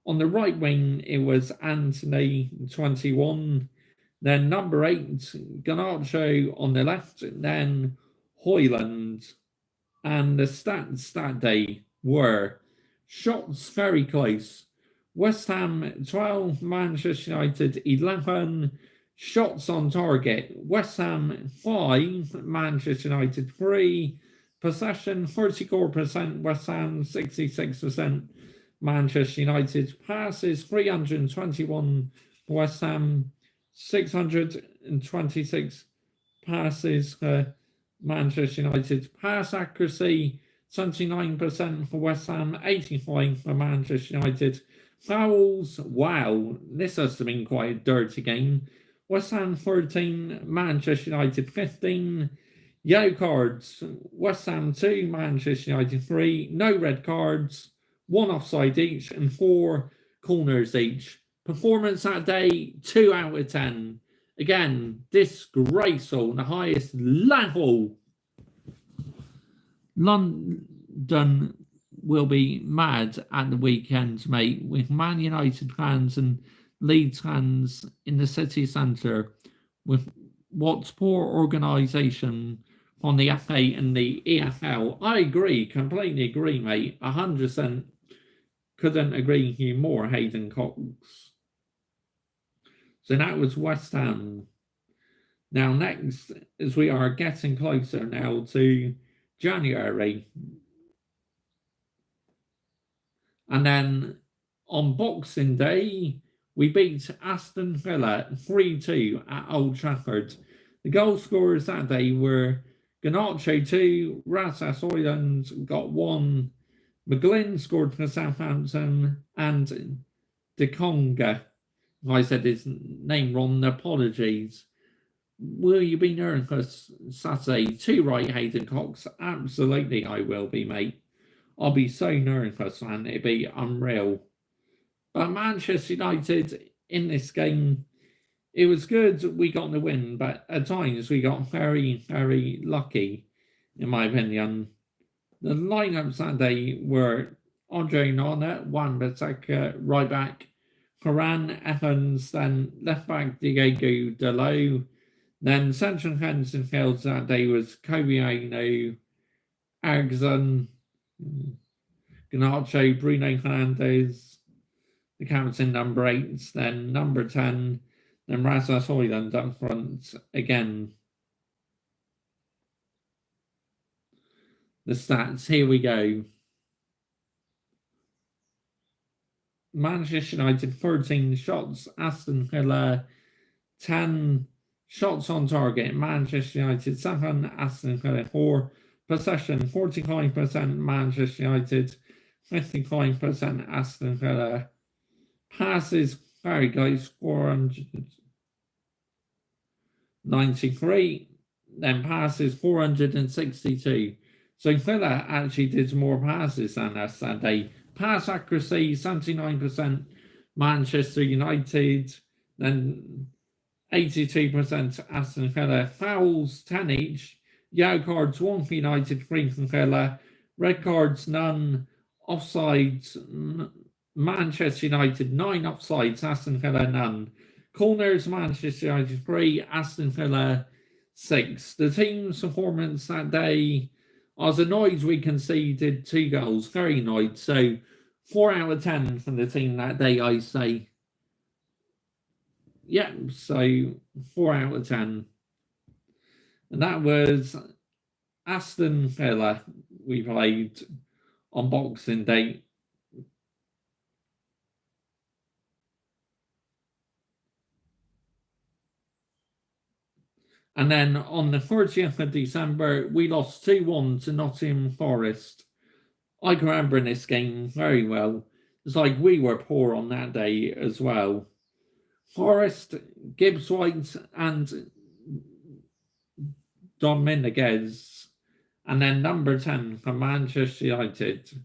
on the right wing, it was Anthony, 21. Then number 8, Garnacho on the left. Then Hoyland. And the stats that day were shots very close. West Ham 12, Manchester United 11, shots on target. West Ham 5, Manchester United 3, possession 44%, West Ham 66%, Manchester United passes 321, West Ham 626 passes. Manchester United pass accuracy 79% for West Ham, 85 for Manchester United. Fouls, wow, this has been quite a dirty game. West Ham 13, Manchester United 15. Yellow cards, West Ham 2, Manchester United 3. No red cards, 1 offside each, and 4 corners each. Performance that day, 2 out of 10. Again, disgraceful, the highest level. London will be mad at the weekend, mate, with Man United fans and Leeds fans in the city centre, with what's poor organisation from the FA and the EFL. I agree, completely agree, mate. 100% couldn't agree with you more, Hayden Cox. So that was West Ham. Now, next, as we are getting closer now to January, and then on Boxing Day, we beat Aston Villa 3-2 at Old Trafford. The goal scorers that day were Garnacho 2, Rasmus Højlund got 1, McGlynn scored for Southampton, and De Conga. I said his name wrong, apologies. Will you be nervous Saturday? Too right, Hayden Cox. Absolutely, I will be, mate. I'll be so nervous, man. It'd be unreal. But Manchester United in this game, it was good we got the win, but at times we got very, very lucky, in my opinion. The lineups that day were Andre Onana, Wan-Bissaka, right back, Varane, Evans, then left back Diego Dalot. Then central midfield that day was Kobe Aino, Eriksen, Garnacho, Bruno Fernandes, the captain number 8, then number 10, then Rasmus Højlund up front again. The stats, here we go. Manchester United 13 shots, Aston Villa 10 shots on target, Manchester United 7, Aston Villa 4, possession 45% Manchester United, 55% Aston Villa. Passes, very close, 493, then passes 462. So Villa actually did more passes than us that day. Pass accuracy 79% Manchester United, then 82% Aston Villa. Fouls 10 each. Yellow cards 1 for United, 3 for Villa. Red cards none. Offsides Manchester United 9 offsides, Aston Villa none. Corners Manchester United 3, Aston Villa 6. The team's performance that day, I was annoyed we conceded 2 goals. Very annoyed. So 4 out of 10 from the team that day, I say. Yeah, so 4 out of 10. And that was Aston Villa we played on Boxing Day. And then on the 30th of December, we lost 2-1 to Nottingham Forest. I can remember this game very well. It's like we were poor on that day as well. Forest, Gibbs White, and Dominguez. And then number 10 for Manchester United.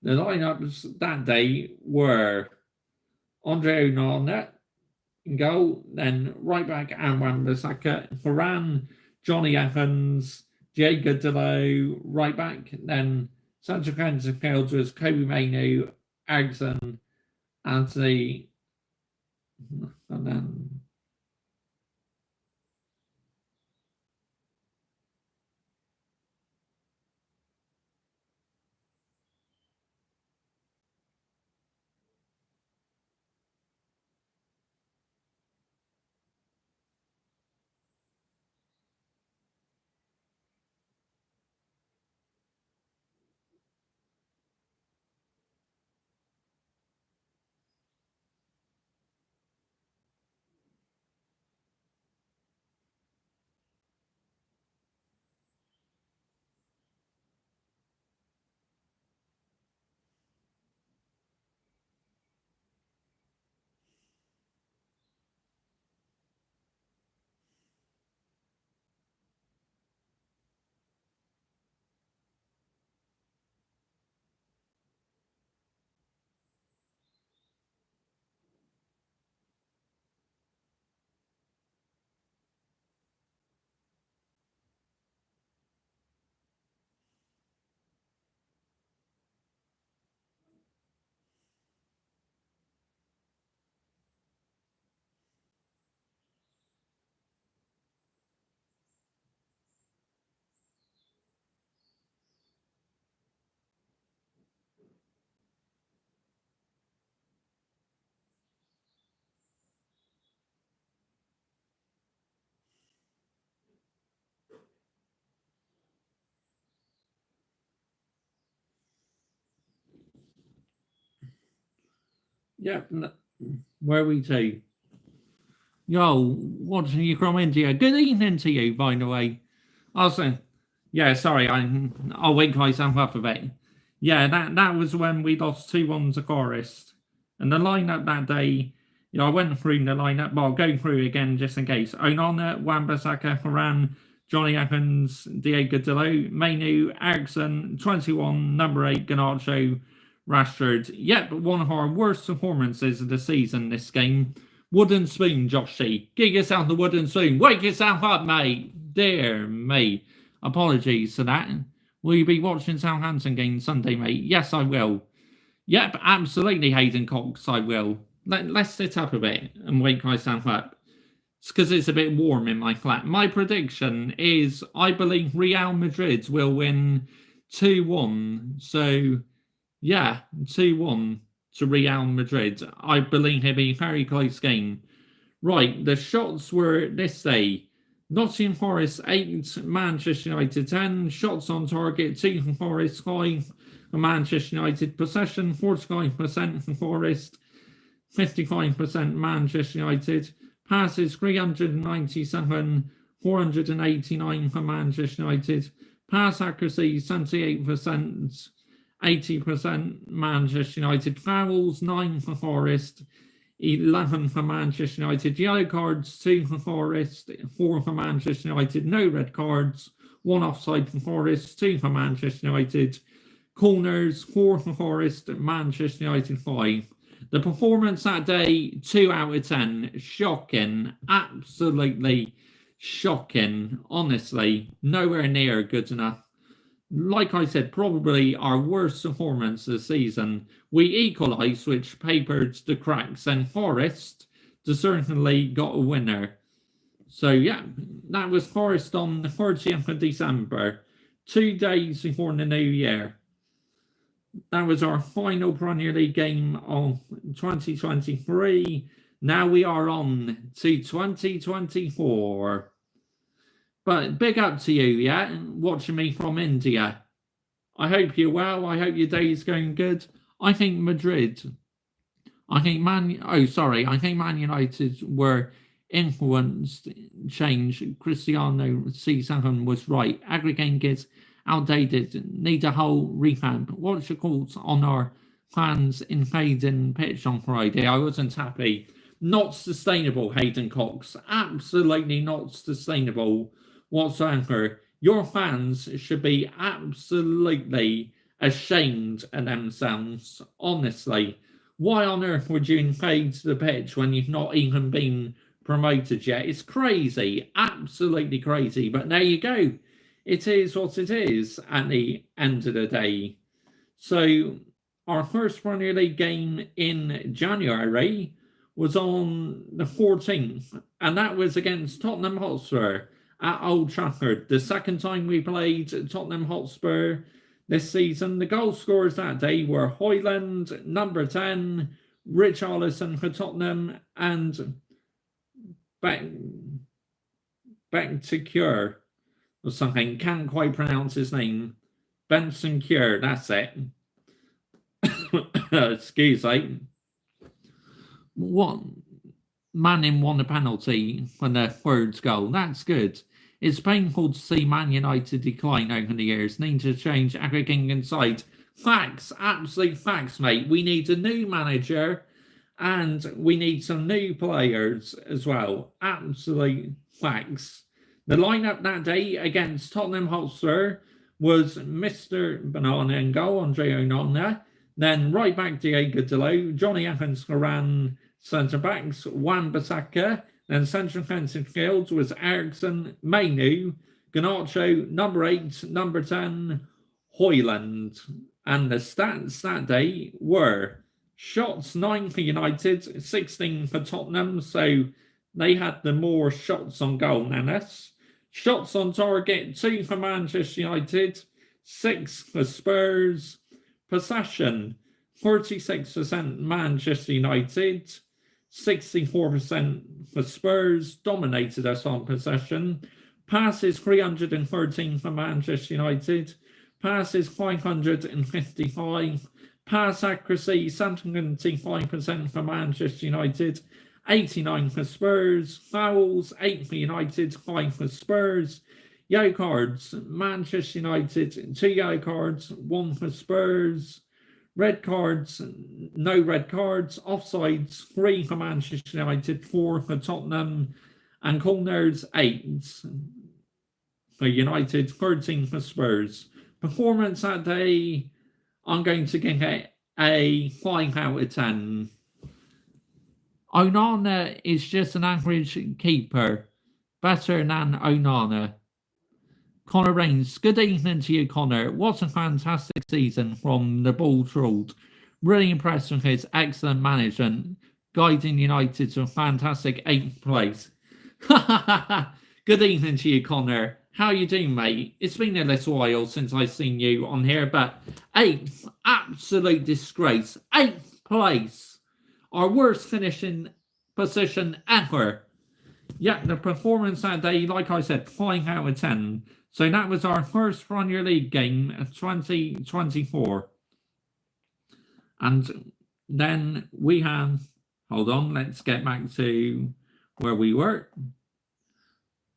The lineups that day were Andre Onana in goal, then right back Wan-Bissaka, Varane, Johnny Evans, Diego Dalot, right back, then central midfield was Kobe Mainoo, Eriksen, Anthony, and then Yep. Where are we to? Yo, watching you from India. Good evening to you, by the way. Also, yeah, sorry, I'll wake myself up a bit. Yeah, that was when we lost 2-1 to Forest. And the lineup that day, I went through the lineup, but I'll go through again just in case. Onana, Wan-Bissaka, Varane, Johnny Evans, Diego Dalot, Mainu, Ericsson, 21, number 8, Garnacho, Rashford. Yep, one of our worst performances of the season this game. Wooden spoon, Joshy. Give yourself the wooden spoon. Wake yourself up, mate. Dear me. Apologies for that. Will you be watching Southampton game Sunday, mate? Yes, I will. Yep, absolutely, Hayden Cox, I will. Let's sit up a bit and wake myself up. It's because it's a bit warm in my flat. My prediction is I believe Real Madrid will win 2-1. So, yeah, 2-1 to Real Madrid. I believe it'll be a very close game. Right, the shots were this day. Nottingham Forest 8, Manchester United 10. Shots on target 2 for Forest, 5 for Manchester United. Possession 45% for Forest, 55% Manchester United. Passes 397, 489 for Manchester United. Pass accuracy 78%, 80% Manchester United. Fouls 9 for Forest, 11 for Manchester United. Yellow cards 2 for Forest, 4 for Manchester United. No red cards, 1 offside for Forest, 2 for Manchester United. Corners 4 for Forest, Manchester United 5. The performance that day, 2 out of 10. Shocking. Absolutely shocking. Honestly, nowhere near good enough. Like I said, probably our worst performance this season. We equalised, which papered the cracks, and Forest certainly got a winner. So, yeah, that was Forest on the 30th of December, 2 days before the new year. That was our final Premier League game of 2023. Now we are on to 2024. But big up to you, yeah, watching me from India. I hope you're well. I hope your day is going good. I think Madrid. I think Man United were influenced change. Cristiano C7 was right. Aggregating gets outdated, need a whole revamp. What's your thoughts on our fans invading pitch on Friday? I wasn't happy. Not sustainable, Hayden Cox. Absolutely not sustainable whatsoever. Your fans should be absolutely ashamed of themselves, honestly. Why on earth would you invade the pitch when you've not even been promoted yet? It's crazy, absolutely crazy, but there you go. It is what it is at the end of the day. So, our first Premier League game in January was on the 14th, and that was against Tottenham Hotspur at Old Trafford. The second time we played Tottenham Hotspur this season. The goal scorers that day were Højlund, number 10, Richarlison for Tottenham, and Bentancur or something. Can't quite pronounce his name. Bentancur, that's it. Excuse me. One Manning won a penalty for the third goal. That's good. It's painful to see Man United decline over the years. Need to change everything inside. Facts, absolute facts, mate. We need a new manager and we need some new players as well. Absolute facts. The lineup that day against Tottenham Hotspur was Mr. Banana and goal, Andre Onana. Then right back Diego Dalot, Johnny Evans, Varane, centre backs, Wan-Bissaka. Then central defensive field was Ericsson, Mainu, Garnacho, number 8, number 10, Højlund. And the stats that day were shots 9 for United, 16 for Tottenham, so they had the more shots on goal than us. Shots on target 2 for Manchester United, 6 for Spurs. Possession 46% Manchester United, 64% for Spurs, dominated us on possession. Passes 313 for Manchester United, passes 555 Pass accuracy, 75% for Manchester United, 89 for Spurs. Fouls, 8 for United, 5 for Spurs. Yellow cards, Manchester United, 2 yellow cards, 1 for Spurs. Red cards, no red cards. Offsides, 3 for Manchester United, 4 for Tottenham. And corners, 8 for United, 13 for Spurs. Performance that day, I'm going to give it a 5 out of 10. Onana is just an average keeper, better than Onana. Connor Rains, good evening to you, Connor. What a fantastic season from the ball trolled. Really impressed with his excellent management, guiding United to a fantastic 8th place. Good evening to you, Connor. How you doing, mate? It's been a little while since I've seen you on here, but 8th, absolute disgrace. 8th place. Our worst finishing position ever. Yeah, the performance that day, like I said, 5 out of 10. So that was our first Premier League game of 2024. And then we have, hold on, let's get back to where we were.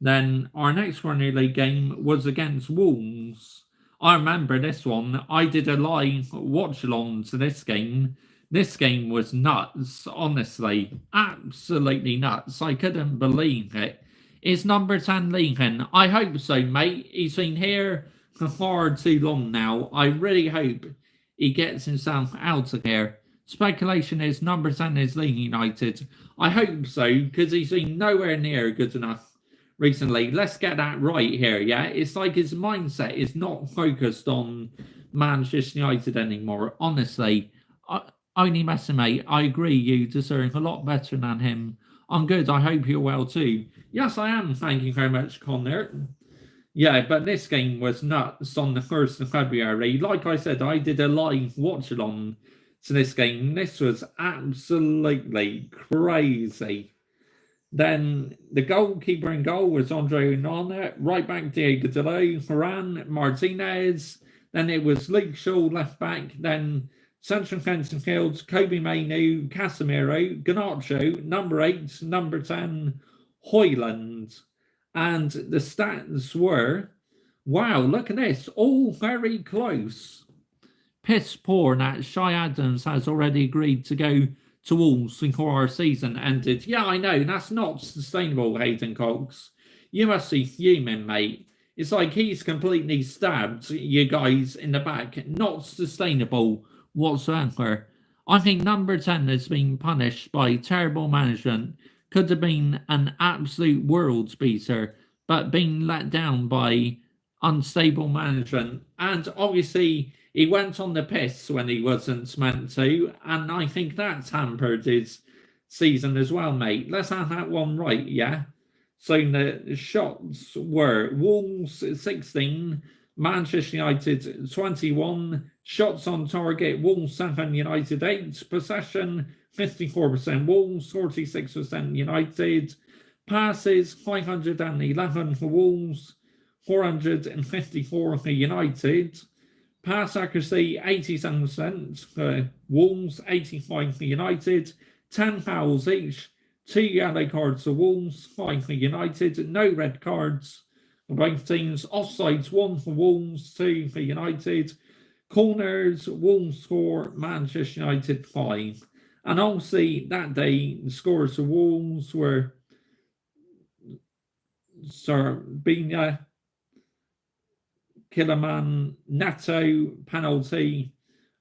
Then our next Premier League game was against Wolves. I remember this one. I did a live watch along to this game. This game was nuts, honestly. Absolutely nuts. I couldn't believe it. Is number 10 leaving? I hope so, mate. He's been here for far too long now. I really hope he gets himself out of here. Speculation is number 10 is leaving United. I hope so, because he's been nowhere near good enough recently. Let's get that right here, yeah? It's like his mindset is not focused on Manchester United anymore. Honestly, only messing, mate. I agree, you deserve a lot better than him. I'm good. I hope you're well too. Yes, I am. Thank you very much, Connor. Yeah, but this game was nuts on the 1st of February. Like I said, I did a live watch-along to this game. This was absolutely crazy. Then the goalkeeper in goal was Andre Onana. Right back, Diego Dalot, Varane, Martinez. Then it was Luke Shaw, left back. Then central defensive fields, Kobe Mainoo, Casemiro, Garnacho, number 8, number 10, Højlund. And the stats were, wow, look at this, all very close. Piss poor that Shy Adams has already agreed to go to Wolves before our season ended. Yeah, I know, that's not sustainable, Hayden Cox. You must be fuming, mate. It's like he's completely stabbed you guys in the back. Not sustainable whatsoever. I think number 10 has been punished by terrible management. Could have been an absolute world beater, but being let down by unstable management. And obviously, he went on the piss when he wasn't meant to, and I think that's hampered his season as well, mate. Let's have that one right, yeah? So the shots were Wolves 16, Manchester United 21, shots on target, Wolves 7, United 8, possession 54% Wolves, 46% United, passes 511 for Wolves, 454 for United, pass accuracy 87% for Wolves, 85 for United, 10 fouls each, 2 yellow cards for Wolves, 5 for United, no red cards for both teams, offsides 1 for Wolves, 2 for United, corners, Wolves score, Manchester United 5. And obviously that day, the scores for Wolves were Sarbinia, Killerman, Neto, penalty.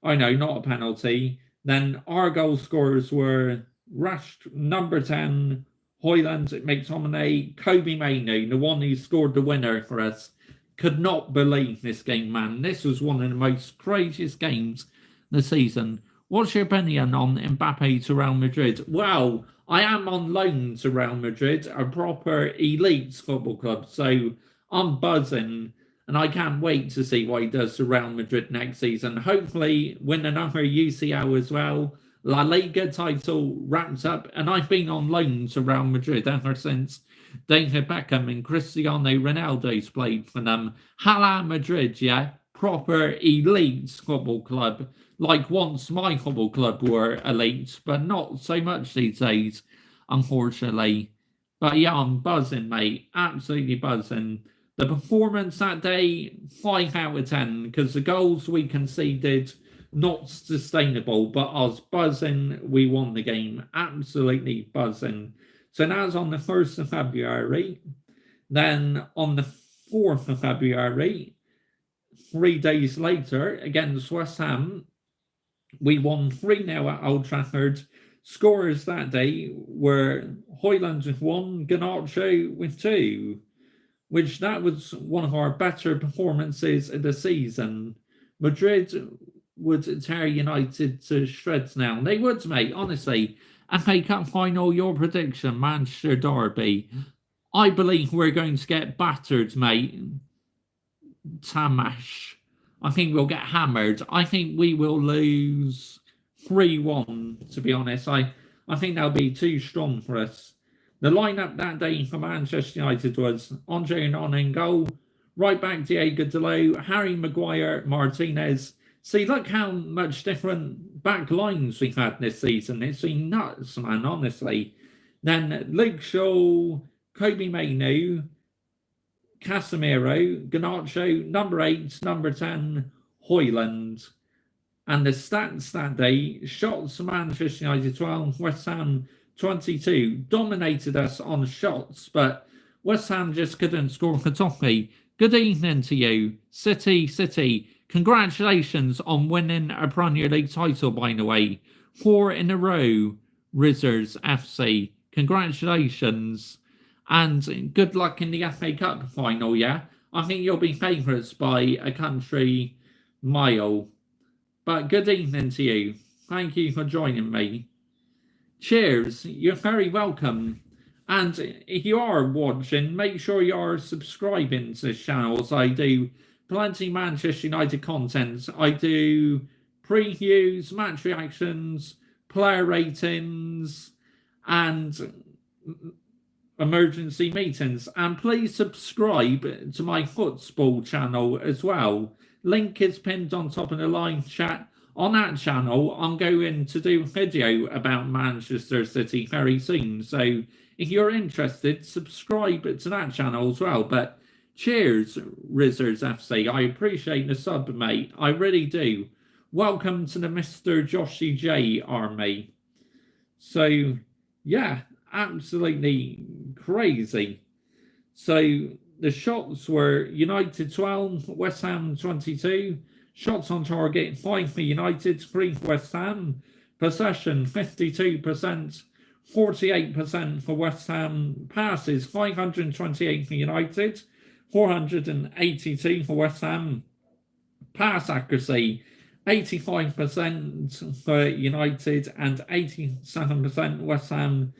Oh no, not a penalty. Then our goal scorers were Rash, number 10, Højlund, McTominay, Kobe Mainoo, the one who scored the winner for us. Could not believe this game, man. This was one of the most craziest games this season. What's your opinion on Mbappe to Real Madrid? Well, I am on loan to Real Madrid, a proper elite football club, so I'm buzzing, and I can't wait to see what he does to Real Madrid next season. Hopefully win another UCL as well. La Liga title wraps up, and I've been on loan to Real Madrid ever since David Beckham and Cristiano Ronaldo's played for them. Hala Madrid, yeah? proper elite football club, like once my football club were elite, but not so much these days, unfortunately. But yeah, I'm buzzing, mate. Absolutely buzzing. The performance that day, 5 out of 10, because the goals we conceded, not sustainable, but I was buzzing. We won the game. Absolutely buzzing. So that's on the 1st of February. Then on the 4th of February, 3 days later, against West Ham, we won 3-0 at Old Trafford. Scorers that day were Højlund with 1, Garnacho with 2, which that was one of our better performances of the season. Madrid would tear United to shreds now. They would, mate, honestly. FA Cup final, your prediction, Manchester Derby. I believe we're going to get battered, mate. Tamash. I think we'll get hammered. I think we will lose 3-1, to be honest. I think that'll be too strong for us. The lineup that day for Manchester United was Andre Onana in goal, right back Diego Dalot, Harry Maguire, Martinez. See, look how much different back lines we've had this season. It's been nuts, man, honestly. Then Luke Shaw, Kobe Mainoo, Casemiro, Garnacho, number 8, number 10, Højlund. And the stats that day, shots Manchester United 12, West Ham 22. Dominated us on shots, but West Ham just couldn't score for Toffee. Good evening to you, City. Congratulations on winning a Premier League title, by the way. 4 in a row, Rizzers FC. Congratulations. And good luck in the FA Cup final, yeah? I think you'll be favourites by a country mile. But good evening to you. Thank you for joining me. Cheers. You're very welcome. And if you are watching, make sure you are subscribing to this channel, as I do plenty Manchester United content. I do previews, match reactions, player ratings, and emergency meetings. And please subscribe to my football channel as well. Link is pinned on top of the live chat. On that channel, I'm going to do a video about Manchester City very soon. So if you're interested, subscribe to that channel as well. But cheers, Rizzers FC. I appreciate the sub, mate. I really do. Welcome to the Mr. Joshy J army. So, yeah, absolutely crazy. So the shots were United 12, West Ham 22. Shots on target 5 for United, 3 for West Ham. Possession 52%, 48% for West Ham. Passes 528 for United, 482 for West Ham. Pass accuracy 85% for United and 87% West Ham.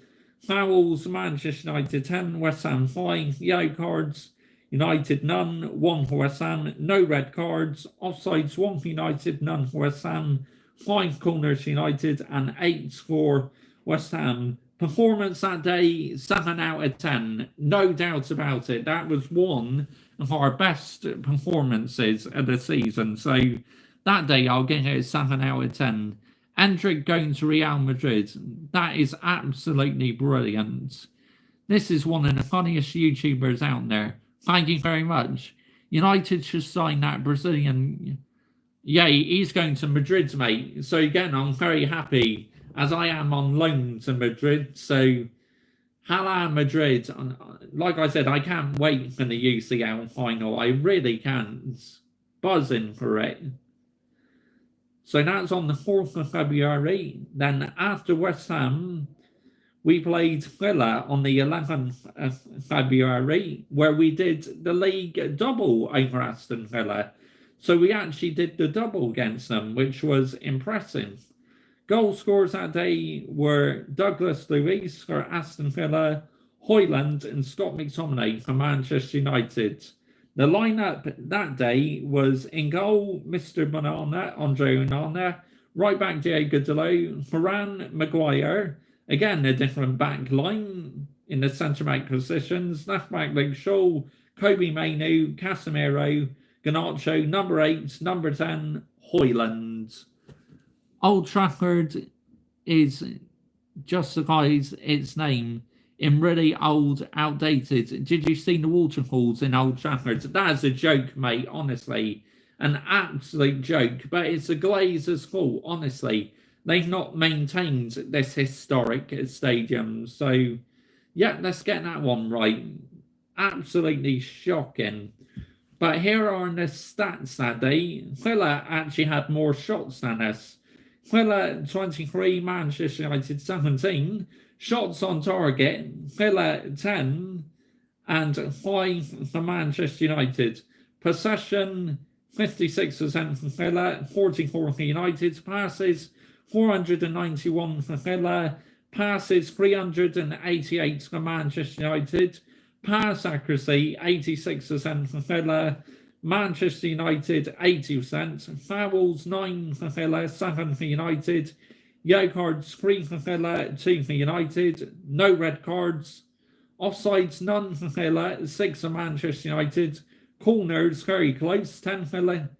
Fouls, Manchester United 10, West Ham 5. Yellow cards, United none, 1 for West Ham. No red cards. Offsides 1 for United, none for West Ham. 5 corners United and 8 for West Ham. Performance that day, 7 out of 10. No doubt about it. That was one of our best performances of the season. So that day I'll give it a 7 out of 10. Endrick going to Real Madrid. That is absolutely brilliant. This is one of the funniest YouTubers out there. Thank you very much. United should sign that Brazilian. Yeah, he's going to Madrid, mate. So again, I'm very happy, as I am on loan to Madrid. So, Hala Madrid. Like I said, I can't wait for the UCL final. I really can't. Buzzing for it. So that's on the 4th of February. Then after West Ham, we played Villa on the 11th of February, where we did the league double over Aston Villa. So we actually did the double against them, which was impressive. Goal scorers that day were Douglas Luiz for Aston Villa, Højlund and Scott McTominay for Manchester United. The lineup that day was in goal, Mr. Banana, Andre Onana, right back Diego Dalot, Varane, Maguire. Again, a different back line in the centre-back positions. Left-back Luke Shaw, Kobe Mainoo, Casemiro, Garnacho, number 8, number 10, Højlund. Old Trafford is justifies its name in really old, outdated. Did you see the waterfalls in Old Trafford? That's a joke, mate, honestly. An absolute joke, but it's the Glazers' fault, honestly. They've not maintained this historic stadium. So, yeah, let's get that one right. Absolutely shocking. But here are the stats that day. Villa actually had more shots than us. Villa 23, Manchester United 17. Shots on target, Villa 10 and 5 for Manchester United. Possession 56% for Villa, 44 for United. Passes 491 for Villa. Passes 388 for Manchester United. Pass accuracy 86% for Villa. Manchester United 80%. Fouls 9 for Villa, 7 for United. Yellow cards 3 for Villa, 2 for United. No red cards. Offsides none for Villa, 6 for Manchester United. Corners very close, 10 for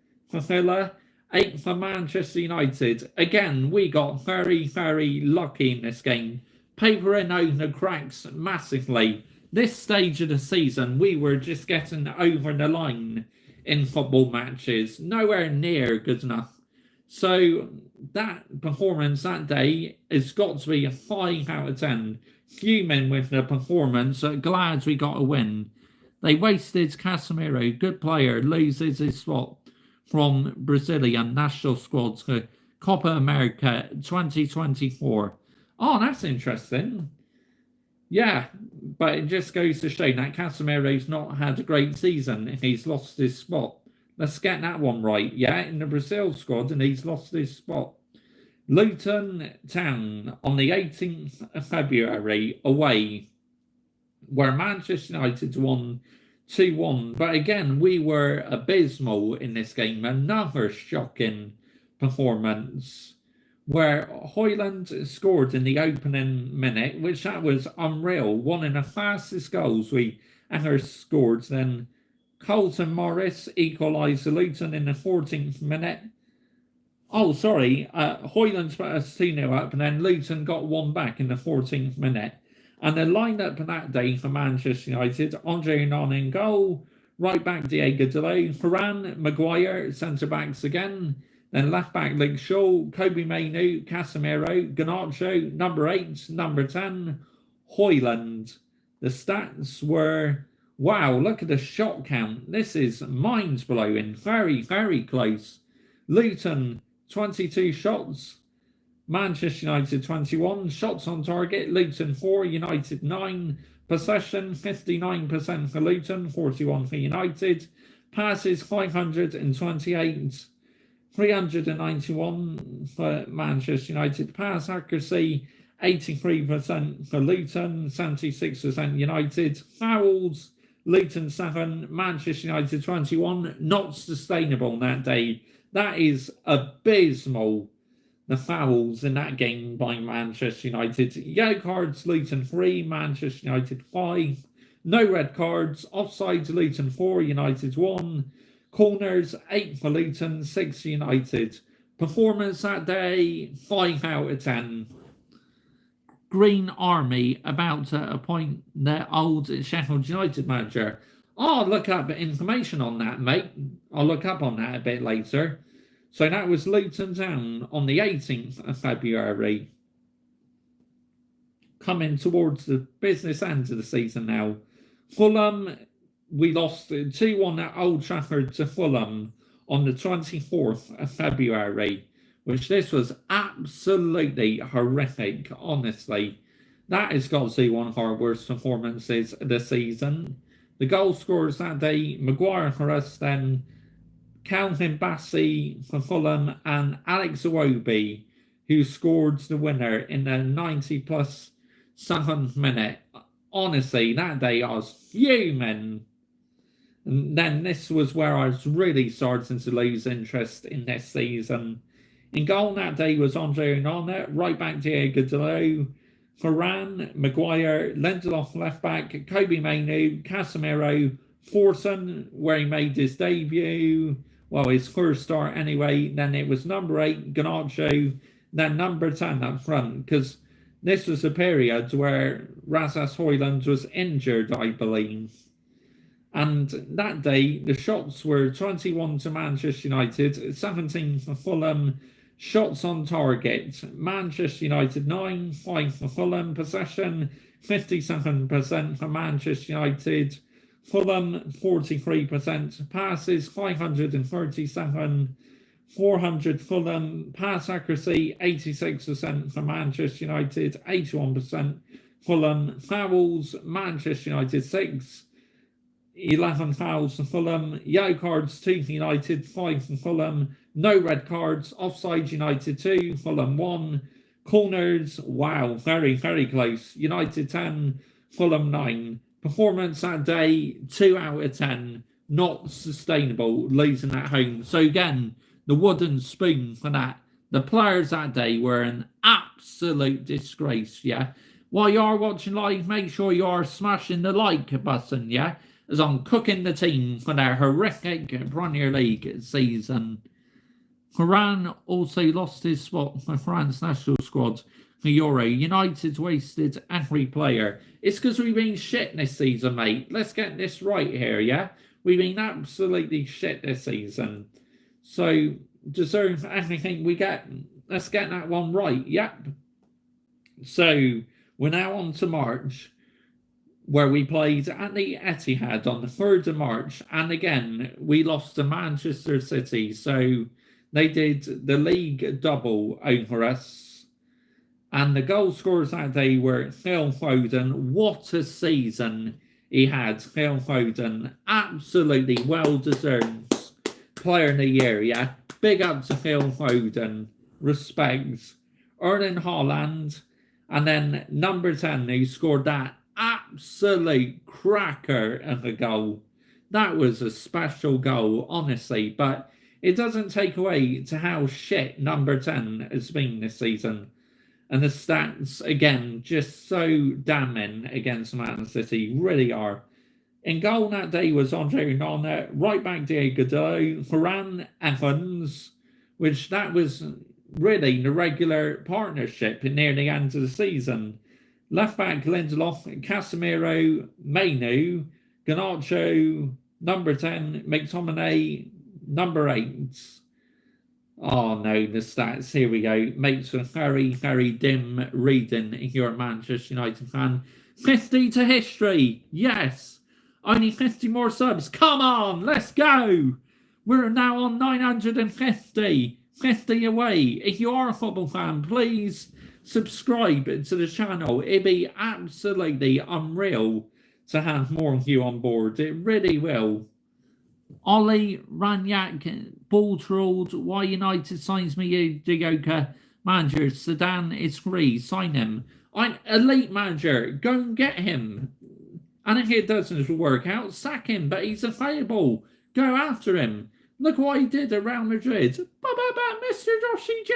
Villa, 8 for Manchester United. Again, we got very, very lucky in this game. Papering over the cracks massively. This stage of the season, we were just getting over the line in football matches. Nowhere near good enough. So that performance that day has got to be a 5 out of 10. Fuming with the performance, glad we got a win. They wasted Casemiro, good player, loses his spot from Brazilian national squad to Copa America 2024. Oh, that's interesting. Yeah, but it just goes to show that Casemiro's not had a great season if he's lost his spot. Let's get that one right, yeah, in the Brazil squad, and he's lost his spot. Luton Town on the 18th of February away, where Manchester United won 2-1. But again, we were abysmal in this game. Another shocking performance where Højlund scored in the opening minute, which that was unreal. One of the fastest goals we ever scored. Then Colton Morris equalised Luton in the 14th minute. Oh, sorry. Højlund put us 2-0 up, and then Luton got one back in the 14th minute. And the lineup that day for Manchester United: Andre Onana in goal, right back Diego Dalot, Varane, Maguire, centre backs again. Then left back Luke Shaw, Kobe Mainoo, Casemiro, Garnacho, number 8, number 10, Højlund. The stats were, wow, look at the shot count. This is mind-blowing. Very, very close. Luton, 22 shots. Manchester United, 21. Shots on target, Luton 4, United 9. Possession, 59% for Luton, 41 for United. Passes, 528. 391 for Manchester United. Pass accuracy 83% for Luton, 76% United. Fouls, Luton 7, Manchester United 21. Not sustainable that day. That is abysmal, the fouls in that game by Manchester United. Yellow cards, Luton 3, Manchester United 5. No red cards. Offsides, Luton 4, United 1. Corners, 8 for Luton, 6 for United. Performance that day, 5 out of 10. Green Army about to appoint their old Sheffield United manager. I'll look up information on that, mate. I'll look up on that a bit later. So that was Luton Town on the 18th of February. Coming towards the business end of the season now. Fulham, we lost 2-1 at Old Trafford to Fulham on the 24th of February, which this was absolutely horrific, honestly. That has got to be one of our worst performances of the season. The goal scorers that day, Maguire for us, then Calvin Bassey for Fulham, and Alex Iwobi, who scored the winner in the 90-plus 7th minute. Honestly, that day I was fuming. And then this was where I was really starting to lose interest in this season. In goal that day was Andre Onana, right back Diego Dalot, Varane, Maguire, Lindelof left back, Kobe Mainoo, Casemiro, Forson, where he made his debut, well, his first start anyway. Then it was number 8, Garnacho, then number 10 up front, because this was a period where Rasmus Højlund was injured, I believe. And that day, the shots were 21 to Manchester United, 17 for Fulham. Shots on target, Manchester United 9, 5 for Fulham. Possession, 57% for Manchester United. Fulham, 43%. Passes, 537. 400 Fulham. Pass accuracy, 86% for Manchester United. 81% Fulham. Fouls, Manchester United 6. 11 fouls for Fulham. Yellow cards, 2 for United, 5 for Fulham. No red cards. Offside, United 2, Fulham 1. Corners, wow, very, very close. United 10, Fulham 9. Performance that day, 2 out of 10. Not sustainable, losing at home. So again, the wooden spoon for that. The players that day were an absolute disgrace, yeah? While you are watching live, make sure you are smashing the like button, yeah? As I'm cooking the team for their horrific Premier League season. Varane also lost his spot for France national squad for Euro. United's wasted every player. It's because we've been shit this season, mate. Let's get this right here, yeah? We've been absolutely shit this season. So, deserve everything we get. Let's get that one right, yep. So, we're now on to March, where we played at the Etihad on the 3rd of March. And again, we lost to Manchester City. So, they did the league double over us. And the goal scorers that day were Phil Foden. What a season he had, Phil Foden. Absolutely well-deserved player of the year, yeah? Big up to Phil Foden. Respect. Erling Haaland. And then number 10, who scored that absolute cracker of a goal. That was a special goal, honestly. But it doesn't take away to how shit number 10 has been this season. And the stats, again, just so damning against Man City. Really are. In goal that day was Andre Onana, right back Diego Dalot, Varane, Evans, which that was really the regular partnership near the end of the season. Left back Lindelof, Casemiro, Mainu, Garnacho, number 10, McTominay, number 8. Oh no, the stats, here we go. Makes a very, very dim reading if you're a Manchester United fan. 50 to history, yes. Only 50 more subs. Come on, let's go. We're now on 950. 50 away. If you are a football fan, please subscribe to the channel. It'd be absolutely unreal to have more of you on board. It really will. Ollie Ranyak, ball trolled. Why United signs me Dioka manager? Sedan is free. Sign him. I'm elite manager. Go and get him. And if it doesn't work out, sack him. But he's available. Go after him. Look what he did at Real Madrid. But Mr. Joshy J,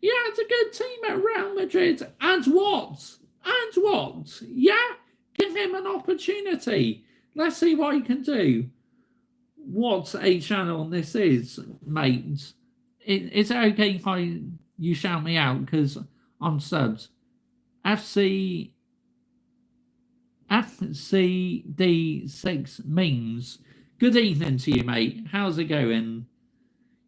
he had a good team at Real Madrid. And what? And what? Yeah? Give him an opportunity. Let's see what he can do. What a channel this is, mate. Is it okay if you shout me out? Because I'm subbed. FCD6 memes. Good evening to you, mate. How's it going?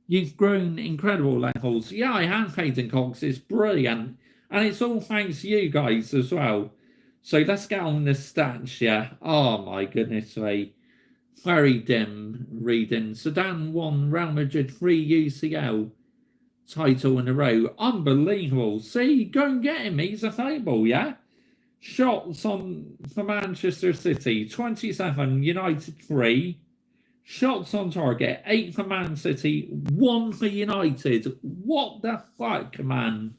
You've grown incredible levels. Yeah, I have, Hayden Cox. It's brilliant. And it's all thanks to you guys as well. So let's get on the stats, yeah. Oh my goodness me. Very dim reading. Sedan won Real Madrid 3 UCL title in a row. Unbelievable. See, go and get him. He's available, yeah? Shots on for Manchester City, 27, United 3. Shots on target, 8 for Man City, 1 for United. What the fuck, man?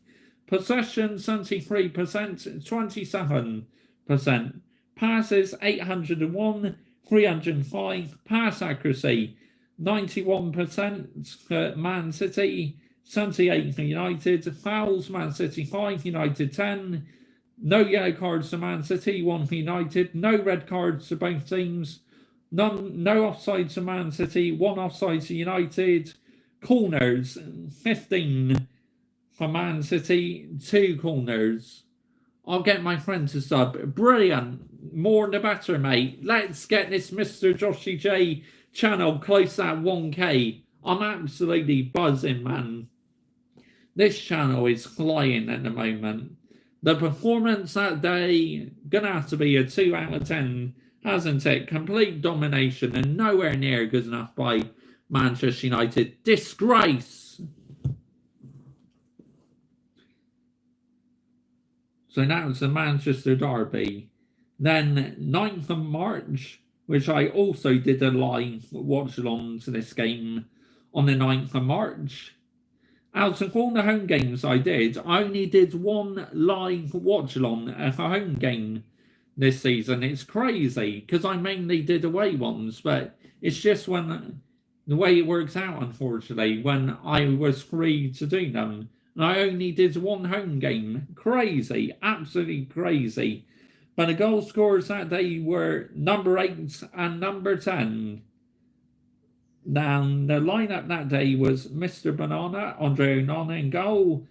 Possession, 73%, 27%. Passes, 801, 305. Pass accuracy, 91% for Man City, 78 for United. Fouls, Man City 5, United 10. No yellow cards to Man City, 1 for United. No red cards to both teams. None, no offside to Man City, 1 offside to United. Corners, 15 for Man City, 2 corners. I'll get my friend to sub. Brilliant. More the better, mate. Let's get this Mr. Joshy J channel close at 1K. I'm absolutely buzzing, man. This channel is flying at the moment. The performance that day, gonna have to be a 2 out of 10, hasn't it? Complete domination and nowhere near good enough by Manchester United. Disgrace! So that was the Manchester Derby. Then 9th of March, which I also did a live watch along to this game on the 9th of March. Out of all the home games I did, I only did 1 live watch along of a home game this season. It's crazy because I mainly did away ones, but it's just when the way it works out, unfortunately, when I was free to do them. And I only did 1 home game. Crazy, absolutely crazy. But the goal scorers that day were number 8 and number 10. Now, the lineup that day was Mr. Banana, Andre Onana in goal,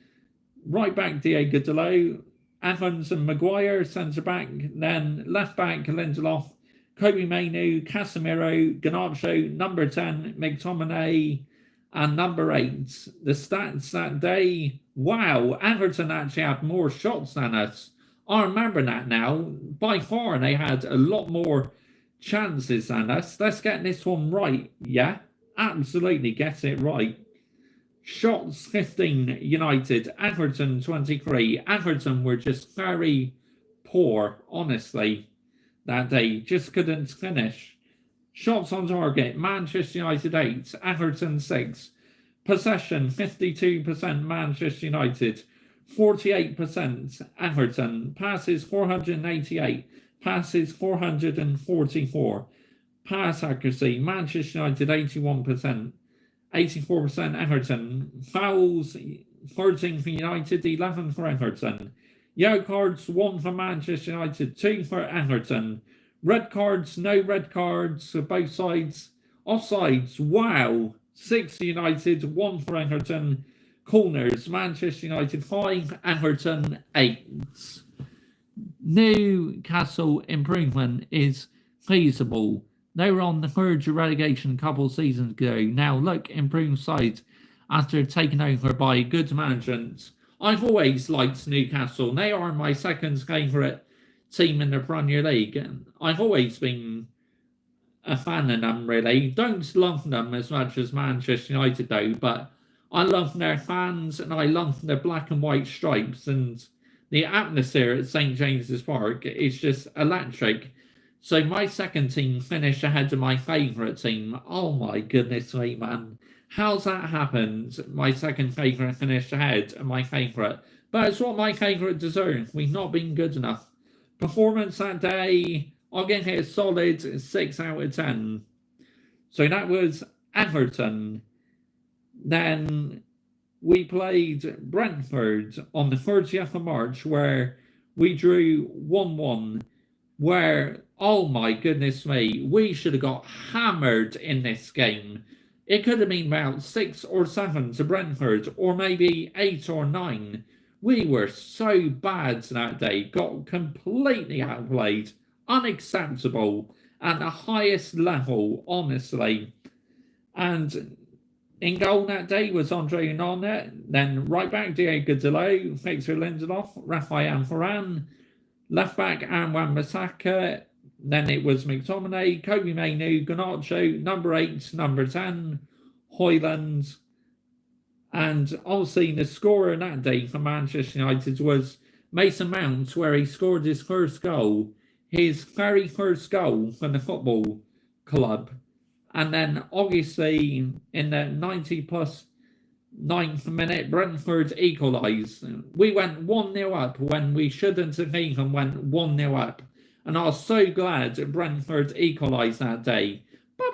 right back Diego Dalot, Evans and Maguire, centre back, then left back Lindelof, Kobe Mainoo, Casemiro, Garnacho, number 10, McTominay, and number 8. The stats that day, wow, Everton actually had more shots than us. I remember that now. By far, they had a lot more chances than us. Let's get this one right, yeah? Absolutely get it right. Shots 15 United, Everton 23. Everton were just very poor, honestly, that day. Just couldn't finish. Shots on target, Manchester United 8, Everton 6. Possession 52% Manchester United, 48% Everton. Passes 488, passes 444. Pass accuracy, Manchester United 81%, 84% Everton. Fouls 13 for United, 11 for Everton. Yellow cards, 1 for Manchester United, 2 for Everton. Red cards, no red cards for both sides. Offsides, wow, 6 United, 1 for Everton. Corners, Manchester United 5, Everton 8. Newcastle improvement is feasible. They were on the verge of relegation a couple of seasons ago. Now look, improved side after taking over by good management. I've always liked Newcastle. They are my second favourite team in the Premier League. I've always been a fan of them, really. Don't love them as much as Manchester United, though, but I love their fans and I love their black and white stripes, and the atmosphere at St. James's Park is just electric. So my second team finished ahead of my favourite team. Oh my goodness me, man. How's that happened? My second favourite finished ahead of my favourite. But it's what my favourite deserves. We've not been good enough. Performance that day, I'll give it a solid 6 out of 10. So that was Everton. Then we played Brentford on the 30th of March, where we drew 1-1, where, oh my goodness me, we should have got hammered in this game. It could have been about 6 or 7 to Brentford, or maybe 8 or 9. We were so bad that day, got completely outplayed, unacceptable, at the highest level, honestly. And in goal that day was Andre Onana, then right back Diego Dalot, Victor Lindelof, Rafael Varane, left back Aaron Wan-Bissaka, then it was McTominay, Kobe Mainoo, Garnacho, number 8, number 10, Højlund. And obviously the scorer that day for Manchester United was Mason Mount, where he scored his first goal, his very first goal for the football club. And then obviously in the 90 plus 9th minute, Brentford equalised. We went 1-0 up when we shouldn't have even went 1-0 up. And I was so glad Brentford equalised that day. But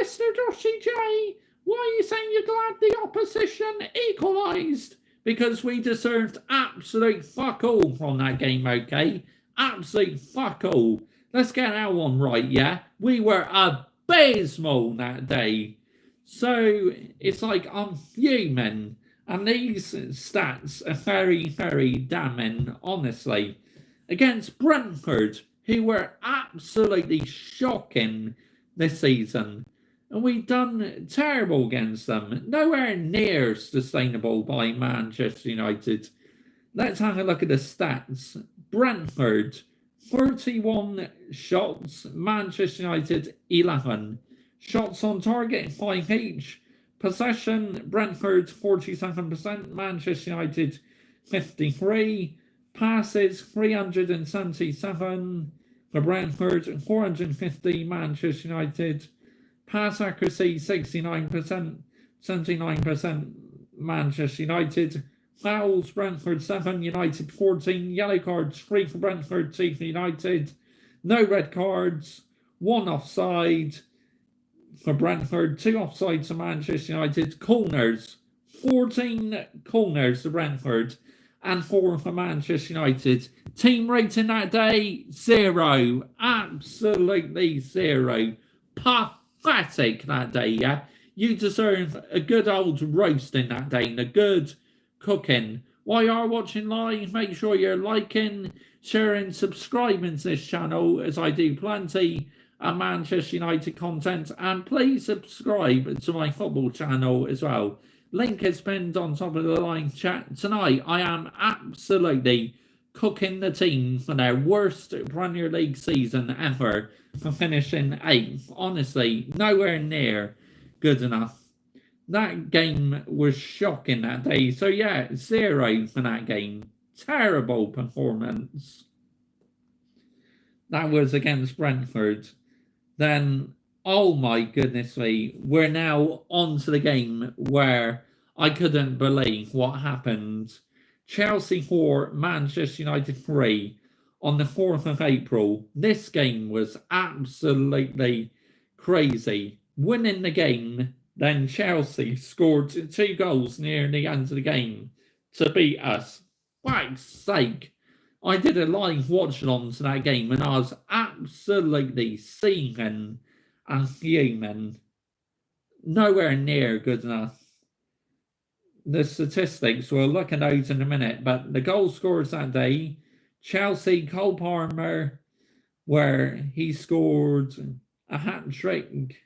Mr. Joshy J, why are you saying you're glad the opposition equalised? Because we deserved absolute fuck all from that game, okay? Absolute fuck all. Let's get that one right, yeah? We were abysmal that day. So it's like I'm fuming. And these stats are very, very damning, honestly. Against Brentford, who were absolutely shocking this season. And we've done terrible against them. Nowhere near sustainable by Manchester United. Let's have a look at the stats. Brentford, 31 shots. Manchester United, 11. Shots on target, 5 each. Possession, Brentford, 47%. Manchester United, 53. Passes, 377 for Brentford, 450 Manchester United. Pass accuracy, 69%, 79% Manchester United. Fouls, Brentford 7, United 14. Yellow cards, 3 for Brentford, 2 for United. No red cards, 1 offside for Brentford, 2 offsides to Manchester United. Corners, 14 corners to Brentford and 4 for Manchester United. Team rating that day, 0. Absolutely 0. Pathetic that day, yeah? You deserve a good old roasting that day and a good cooking. While you're watching live, make sure you're liking, sharing, subscribing to this channel as I do plenty of Manchester United content, and please subscribe to my football channel as well. Link is pinned on top of the live chat. Tonight I am absolutely cooking the team for their worst Premier League season ever for finishing 8th. Honestly, nowhere near good enough. That game was shocking that day. So yeah, 0 for that game. Terrible performance. That was against Brentford. Then, oh my goodness me, we're now on to the game where I couldn't believe what happened. Chelsea 4, Manchester United 3 on the 4th of April. This game was absolutely crazy. Winning the game, then Chelsea scored 2 goals near the end of the game to beat us. Fuck's sake. I did a live watch along to that game and I was absolutely seething and fuming. Nowhere near good enough. The statistics, we'll look at those in a minute, but the goal scorers that day, Chelsea, Cole Palmer, where he scored a hat-trick,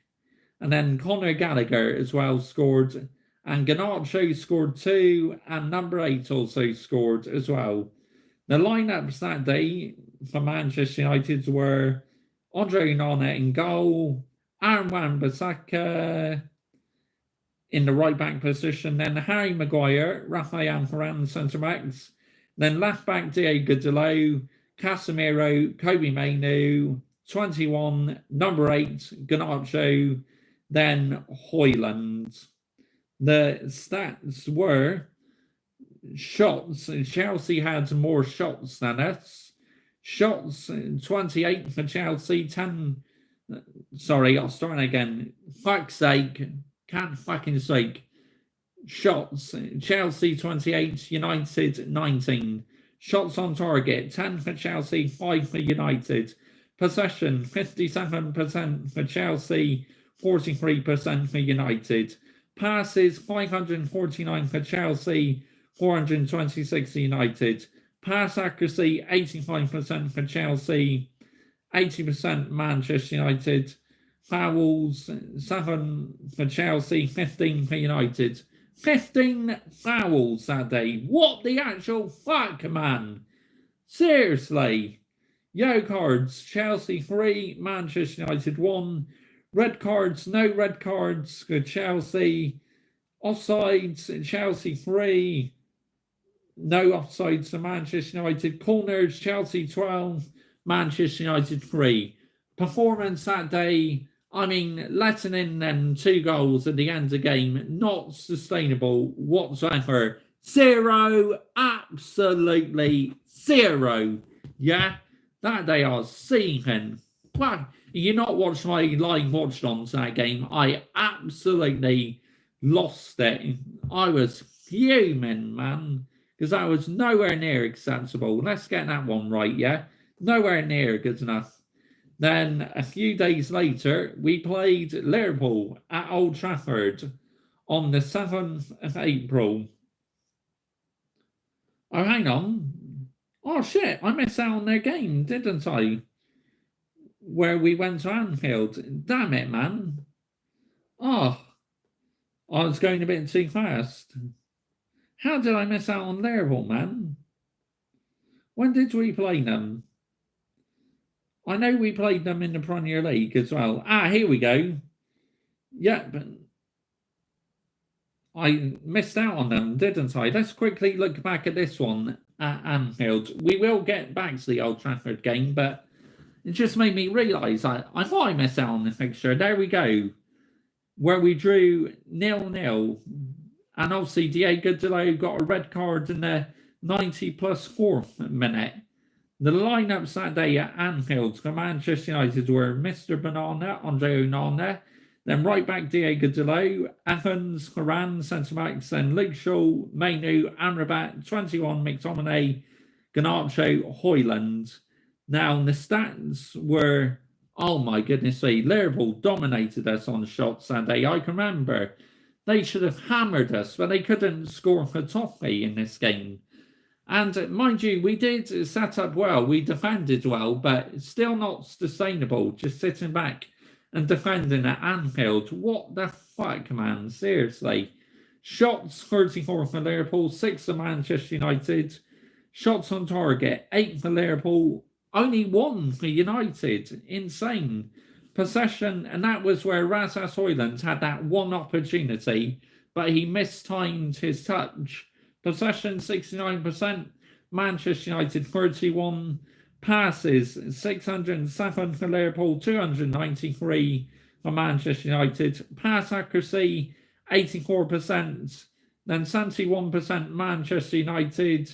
and then Conor Gallagher as well scored, and Garnacho scored 2, and number 8 also scored as well. The lineups that day for Manchester United were Andre Onana in goal, Aaron Wan-Bissaka in the right-back position, then Harry Maguire, Rafael Varane centre-backs, then left-back Diego Dalot, Casemiro, Kobe Mainoo, 21, number 8, Garnacho, then Højlund. The stats were shots. Chelsea had more shots than us. Shots, 28 for Chelsea, 10. Sorry, I'll start again. Fuck's sake. Can't fucking sake. Shots, Chelsea 28, United 19. Shots on target, 10 for Chelsea, 5 for United. Possession, 57% for Chelsea, 43% for United. Passes, 549 for Chelsea, 426 for United. Pass accuracy, 85% for Chelsea, 80% Manchester United. Fouls, 7 for Chelsea, 15 for United. 15 fouls that day. What the actual fuck, man? Seriously. Yellow cards, Chelsea 3, Manchester United 1. Red cards, no red cards for Chelsea. Offsides, Chelsea 3. No offsides for Manchester United. Corners, Chelsea 12, Manchester United 3. Performance that day, I mean, letting in them 2 goals at the end of the game, not sustainable whatsoever. 0, absolutely 0. Yeah, that day I was seething. Well, you not watched my live watch on to that game. I absolutely lost it. I was fuming, man, because I was nowhere near acceptable. Let's get that one right, yeah? Nowhere near good enough. Then a few days later, we played Liverpool at Old Trafford on the 7th of April. Oh, hang on. Oh, shit, I missed out on their game, didn't I? Where we went to Anfield. Damn it, man. Oh, I was going a bit too fast. How did I miss out on Liverpool, man? When did we play them? I know we played them in the Premier League as well. Ah, here we go. Yep. I missed out on them, didn't I? Let's quickly look back at this one at Anfield. We will get back to the Old Trafford game, but it just made me realise I thought I missed out on the fixture. There we go. Where we drew 0-0. And obviously Diego Dalot got a red card in the 90+4th minute. The lineups that day at Anfield for Manchester United were Mr. Banana, Andre Onana, then right back Diego Dalot, Evans, Varane, centre-backs, then Luke Shaw, Mainu, Amrabat, 21, McTominay, Garnacho, Højlund. Now, the stats were, oh my goodness me, Liverpool dominated us on shots that day. I can remember they should have hammered us, but they couldn't score for Toffee in this game. And mind you, we did set up well, we defended well, but still not sustainable, just sitting back and defending at Anfield. What the fuck, man? Seriously. Shots 34 for Liverpool, 6 for Manchester United. Shots on target, 8 for Liverpool, only 1 for United. Insane. Possession, and that was where Rasmus Højlund had that one opportunity, but he mistimed his touch. Possession 69%, Manchester United 31, passes 607 for Liverpool, 293 for Manchester United, pass accuracy 84%, then 71% Manchester United,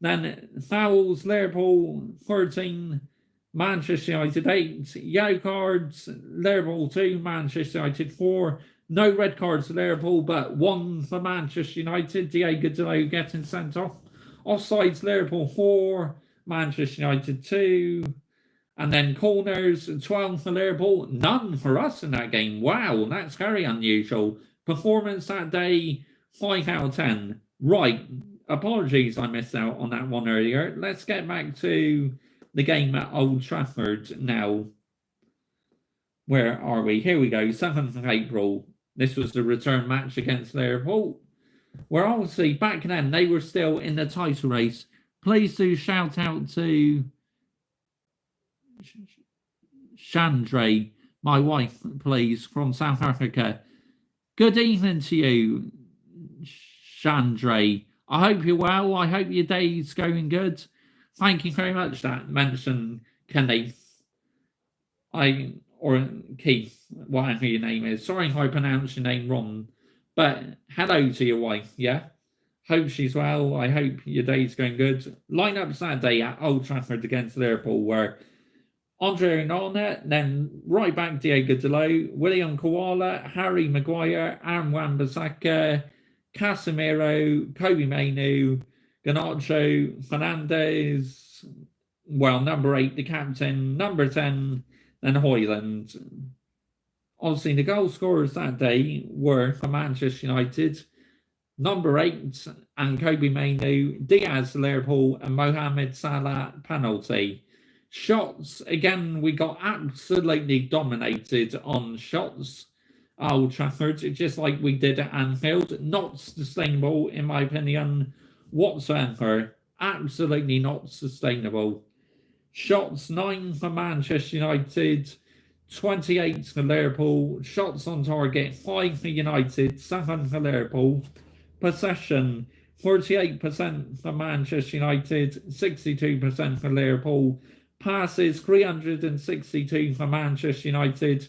then fouls Liverpool 13, Manchester United 8, yellow cards Liverpool 2, Manchester United 4, no red cards for Liverpool, but 1 for Manchester United. Diego Dalot getting sent off. Offsides Liverpool 4, Manchester United 2. And then corners 12 for Liverpool, none for us in that game. Wow, that's very unusual. Performance that day, 5 out of 10. Right, apologies I missed out on that one earlier. Let's get back to the game at Old Trafford now. Where are we? Here we go, 7th of April. This was the return match against Liverpool. Where obviously back then they were still in the title race. Please do shout out to Chandra, my wife, please, from South Africa. Good evening to you, Chandra. I hope you're well. I hope your day's going good. Thank you very much that mentioned Kenneth. Or Keith, whatever your name is. Sorry if I pronounced your name wrong. But hello to your wife, yeah? Hope she's well. I hope your day's going good. Lineups that day at Old Trafford against Liverpool were Andre Onana, then right back Diego Dalot, William Koala, Harry Maguire, Aaron Wan-Bissaka, Casemiro, Kobe Mainu, Garnacho, Fernandes, well, number 8, the captain, number 10, then Højlund. Obviously, the goal scorers that day were for Manchester United, number 8 and Kobe Mainu, Diaz Liverpool, and Mohamed Salah penalty. Shots, again, we got absolutely dominated on shots at Old Trafford, just like we did at Anfield. Not sustainable, in my opinion, whatsoever. Absolutely not sustainable. Shots 9 for Manchester United, 28 for Liverpool. Shots on target 5 for United, 7 for Liverpool. Possession 48% for Manchester United, 62% for Liverpool. Passes 362 for Manchester United,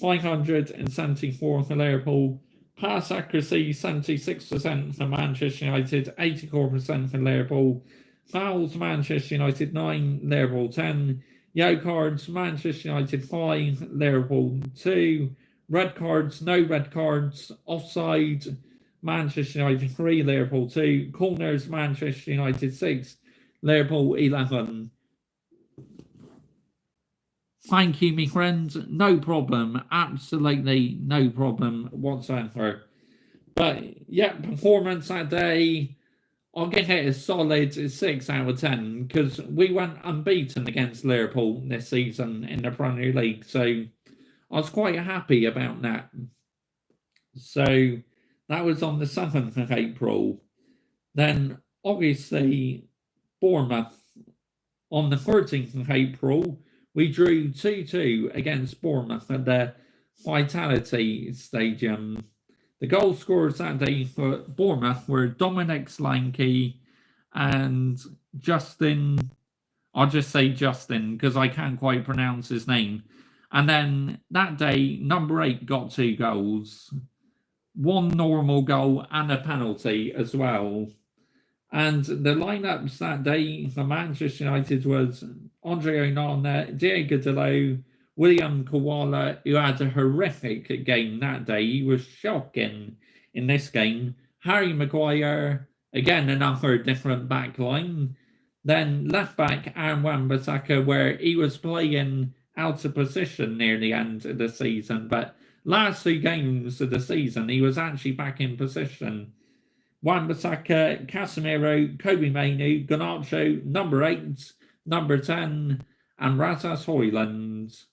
574 for Liverpool. Pass accuracy 76% for Manchester United, 84% for Liverpool. Fouls Manchester United 9, Liverpool 10. Yellow cards Manchester United 5, Liverpool 2. Red cards, no red cards. Offside Manchester United 3, Liverpool 2. Corners Manchester United 6, Liverpool 11. Thank you, my friends. No problem. Absolutely no problem whatsoever. But yeah, performance that day, I'll give it a solid 6 out of 10 because we went unbeaten against Liverpool this season in the Premier League. So I was quite happy about that. So that was on the 7th of April. Then obviously Bournemouth on the 13th of April, we drew 2-2 against Bournemouth at the Vitality Stadium. The goal scorers that day for Bournemouth were Dominic Solanke and Justin. I'll just say Justin because I can't quite pronounce his name. And then that day, number 8 got 2 goals, 1 normal goal and a penalty as well. And the lineups that day for Manchester United was Andre Onana, Diego Dalot, William Koala, who had a horrific game that day. He was shocking in this game. Harry Maguire, again, another different back line. Then left back Aaron Wan-Bissaka, where he was playing out of position near the end of the season. But last 2 games of the season, he was actually back in position. Wan-Bissaka, Casemiro, Kobe Mainoo, Garnacho, number 8, number 10, and Rasmus Højlund.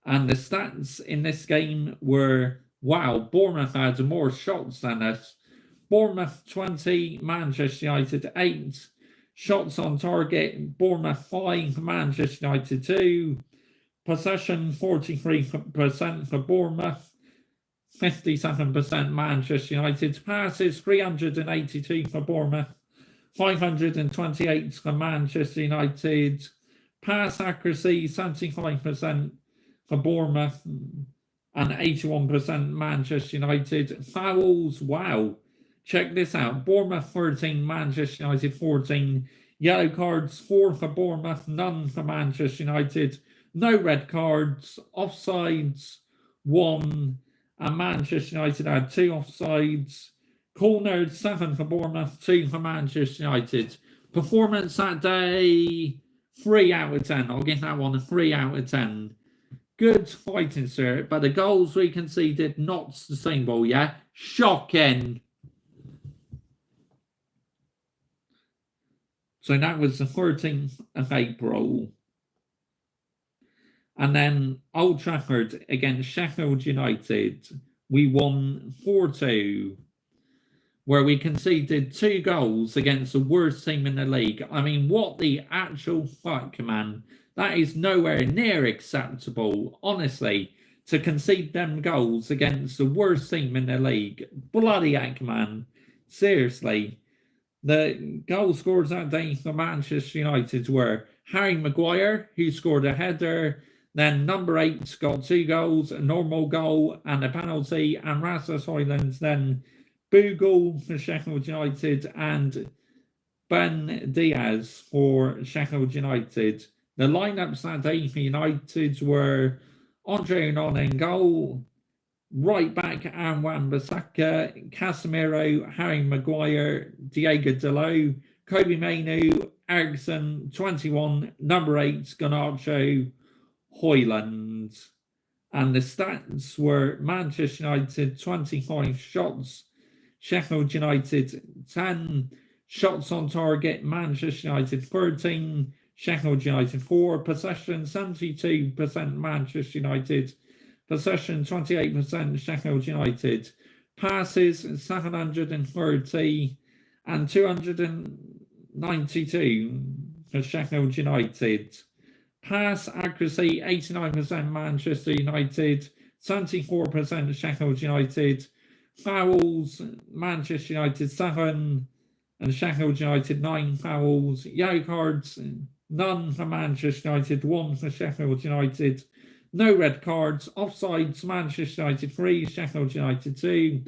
And the stats in this game were, wow, Bournemouth had more shots than us. Bournemouth 20, Manchester United 8. Shots on target, Bournemouth 5, Manchester United 2. Possession 43% for Bournemouth. 57% Manchester United. Passes 382 for Bournemouth, 528 for Manchester United. Pass accuracy 75% for Bournemouth and 81% Manchester United. Fouls, wow. Check this out. Bournemouth 13, Manchester United 14. Yellow cards 4 for Bournemouth, none for Manchester United. No red cards. Offsides 1. And Manchester United had 2 offsides. Cornered 7 for Bournemouth, 2 for Manchester United. Performance that day, 3 out of 10. I'll give that one a 3 out of 10. Good fighting spirit, but the goals we conceded, not sustainable, yeah? Shocking. So that was the 13th of April. And then Old Trafford against Sheffield United, we won 4-2, where we conceded 2 goals against the worst team in the league. I mean, what the actual fuck, man? That is nowhere near acceptable, honestly, to concede them goals against the worst team in the league. Bloody heck, man. Seriously. The goal scorers that day for Manchester United were Harry Maguire, who scored a header. Then number 8 got 2 goals, a normal goal and a penalty, and Rasmus Højlund, then Bogle for Sheffield United and Ben Diaz for Sheffield United. The lineups that day for United were Andre Onana in goal, right back Aaron Wan-Bissaka, Casemiro, Harry Maguire, Diego Dalot, Kobe Mainoo, Eriksen, 21, number 8 Garnacho, Højlund. And the stats were Manchester United 25 shots, Sheffield United 10 shots on target, Manchester United 13, Sheffield United 4, possession 72% Manchester United, possession 28% Sheffield United, passes 730 and 292 for Sheffield United. Pass accuracy 89% Manchester United, 74% Sheffield United. Fouls Manchester United 7 and Sheffield United 9 fouls. Yellow cards none for Manchester United, 1 for Sheffield United. No red cards. Offsides Manchester United 3, Sheffield United 2.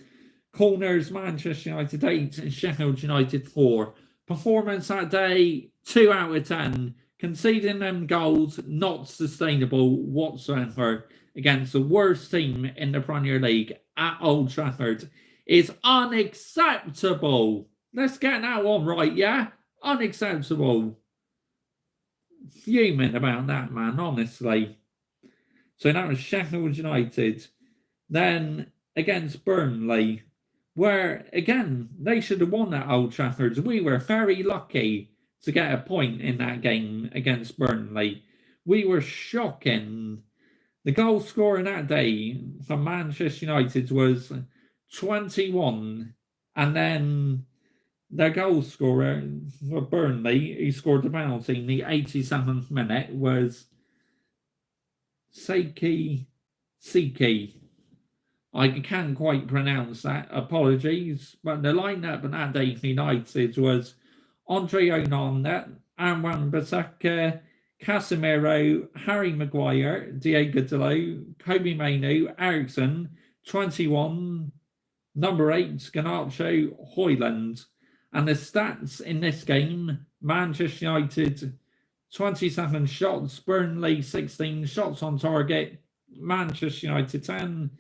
Corners Manchester United 8 and Sheffield United 4. Performance that day 2 out of 10. Conceding them goals, not sustainable whatsoever against the worst team in the Premier League at Old Trafford is unacceptable. Let's get that one right, yeah? Unacceptable. Fuming about that, man, honestly. So that was Sheffield United. Then against Burnley, where again they should have won at Old Trafford. We were very lucky to get a point in that game against Burnley. We were shocking. The goal scorer that day for Manchester United was 21, and then their goal scorer for Burnley, who scored the penalty in the 87th minute, was Siki. I can't quite pronounce that. Apologies. But the lineup that day for United was Andre Onana, Aaron Bissaka, Casemiro, Harry Maguire, Diego Dalot, Kobe Mainoo, Ericsson, 21, number 8, Garnacho, Højlund. And the stats in this game, Manchester United 27 shots, Burnley 16 shots on target, Manchester United 10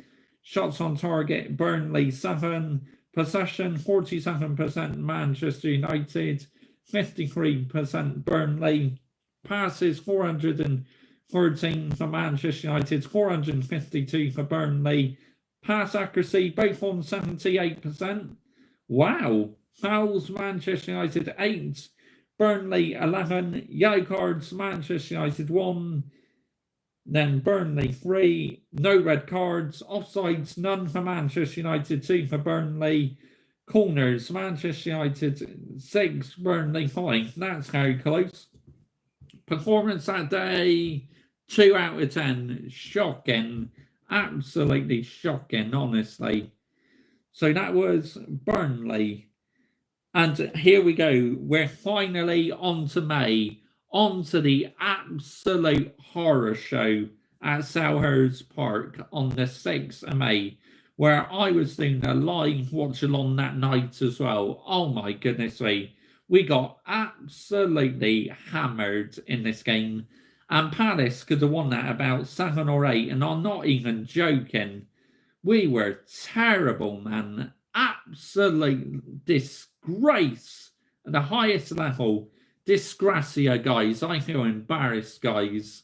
shots on target, Burnley 7, possession 47% Manchester United, 53% Burnley, passes 413 for Manchester United, 452 for Burnley, pass accuracy both on 78%. Wow. Fouls Manchester United 8, Burnley 11, yellow cards Manchester United 1, then Burnley 3, no red cards, offsides none for Manchester United, 2 for Burnley, corners Manchester United 6, Burnley 5. That's how close. Performance that day 2 out of 10. Shocking, absolutely shocking, honestly. So that was Burnley. And here we go. We're finally on to May, on to the absolute horror show at Selhurst Park on the 6th of May, where I was doing a live watch along that night as well. Oh my goodness me. We got absolutely hammered in this game. And Palace could have won that about 7 or 8. And I'm not even joking. We were terrible, man. Absolute disgrace at the highest level. Disgracia, guys. I feel embarrassed, guys.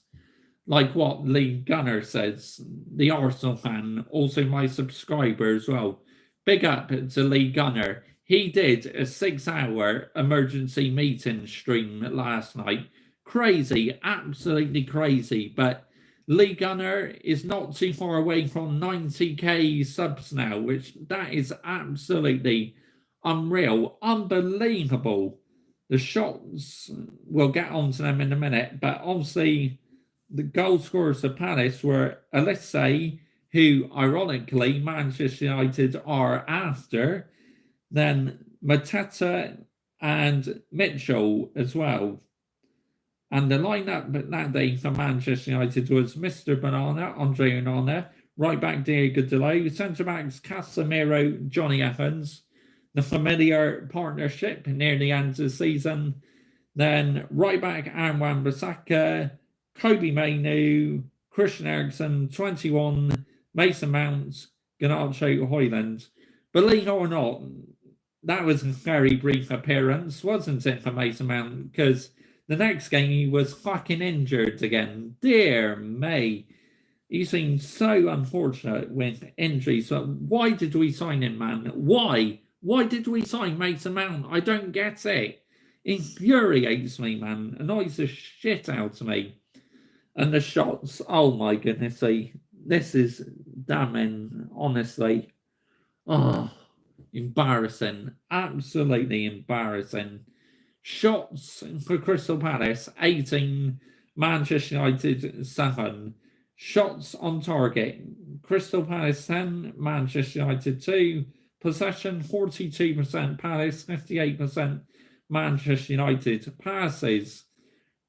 Like what Lee Gunner says, the Arsenal fan, also my subscriber as well. Big up to Lee Gunner. He did a 6-hour emergency meeting stream last night. Crazy, absolutely crazy. But Lee Gunner is not too far away from 90k subs now, which that is absolutely unreal, unbelievable. The shots, we'll get onto them in a minute, but obviously the goal scorers of Palace were Alisse, who ironically Manchester United are after, then Mateta and Mitchell as well. And the lineup that day for Manchester United was Mr. Banana, Andre Onana, right back Diego Dalot, centre backs Casemiro, Johnny Evans, the familiar partnership near the end of the season. Then right back Aaron Wan-Bissaka, Kobe Mainoo, Christian Eriksen, 21, Mason Mount, Garnacho, Højlund. Believe it or not, that was a very brief appearance, wasn't it, for Mason Mount? Because the next game he was fucking injured again. Dear me. He seems so unfortunate with injuries. So why did we sign him, man? Why? Why did we sign Mason Mount? I don't get it. Infuriates me, man. Annoys the shit out of me. And the shots, oh my goodness. This is damning, honestly. Oh, embarrassing. Absolutely embarrassing. Shots for Crystal Palace, 18. Manchester United, 7. Shots on target, Crystal Palace 10, Manchester United 2. Possession 42% Palace, 58% Manchester United. Passes,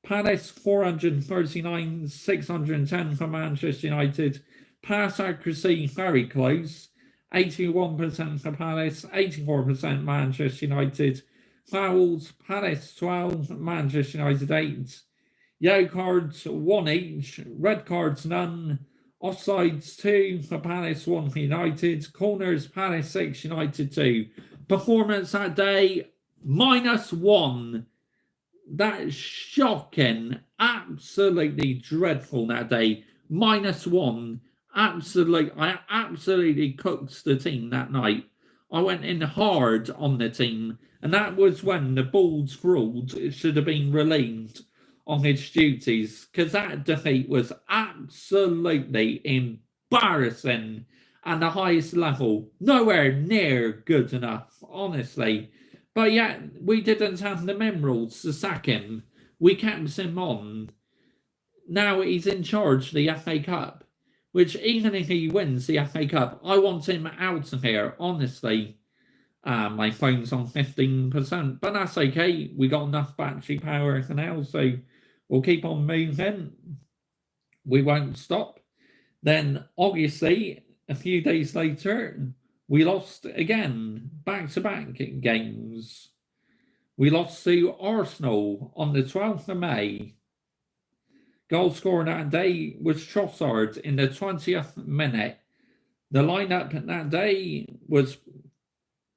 Palace 439, 610 for Manchester United. Pass accuracy very close, 81% for Palace, 84% Manchester United. Fouls, Palace 12, Manchester United 8. Yellow cards 1 each, red cards none. Offsides 2 for Palace, 1 for United. Corners, Palace 6, United 2. Performance that day, -1. That's shocking. Absolutely dreadful that day. -1. I absolutely cooked the team that night. I went in hard on the team, and that was when the ball's fraud should have been relieved on his duties, because that defeat was absolutely embarrassing and the highest level. Nowhere near good enough, honestly. But yet, we didn't have the minerals to sack him. We kept him on. Now he's in charge of the FA Cup, which even if he wins the FA Cup, I want him out of here, honestly. My phone's on 15%, but that's okay. We got enough battery power for now, so we'll keep on moving. We won't stop. Then, obviously, a few days later, we lost again, back-to-back games. We lost to Arsenal on the 12th of May. Goal scorer that day was Trossard in the 20th minute. The lineup that day was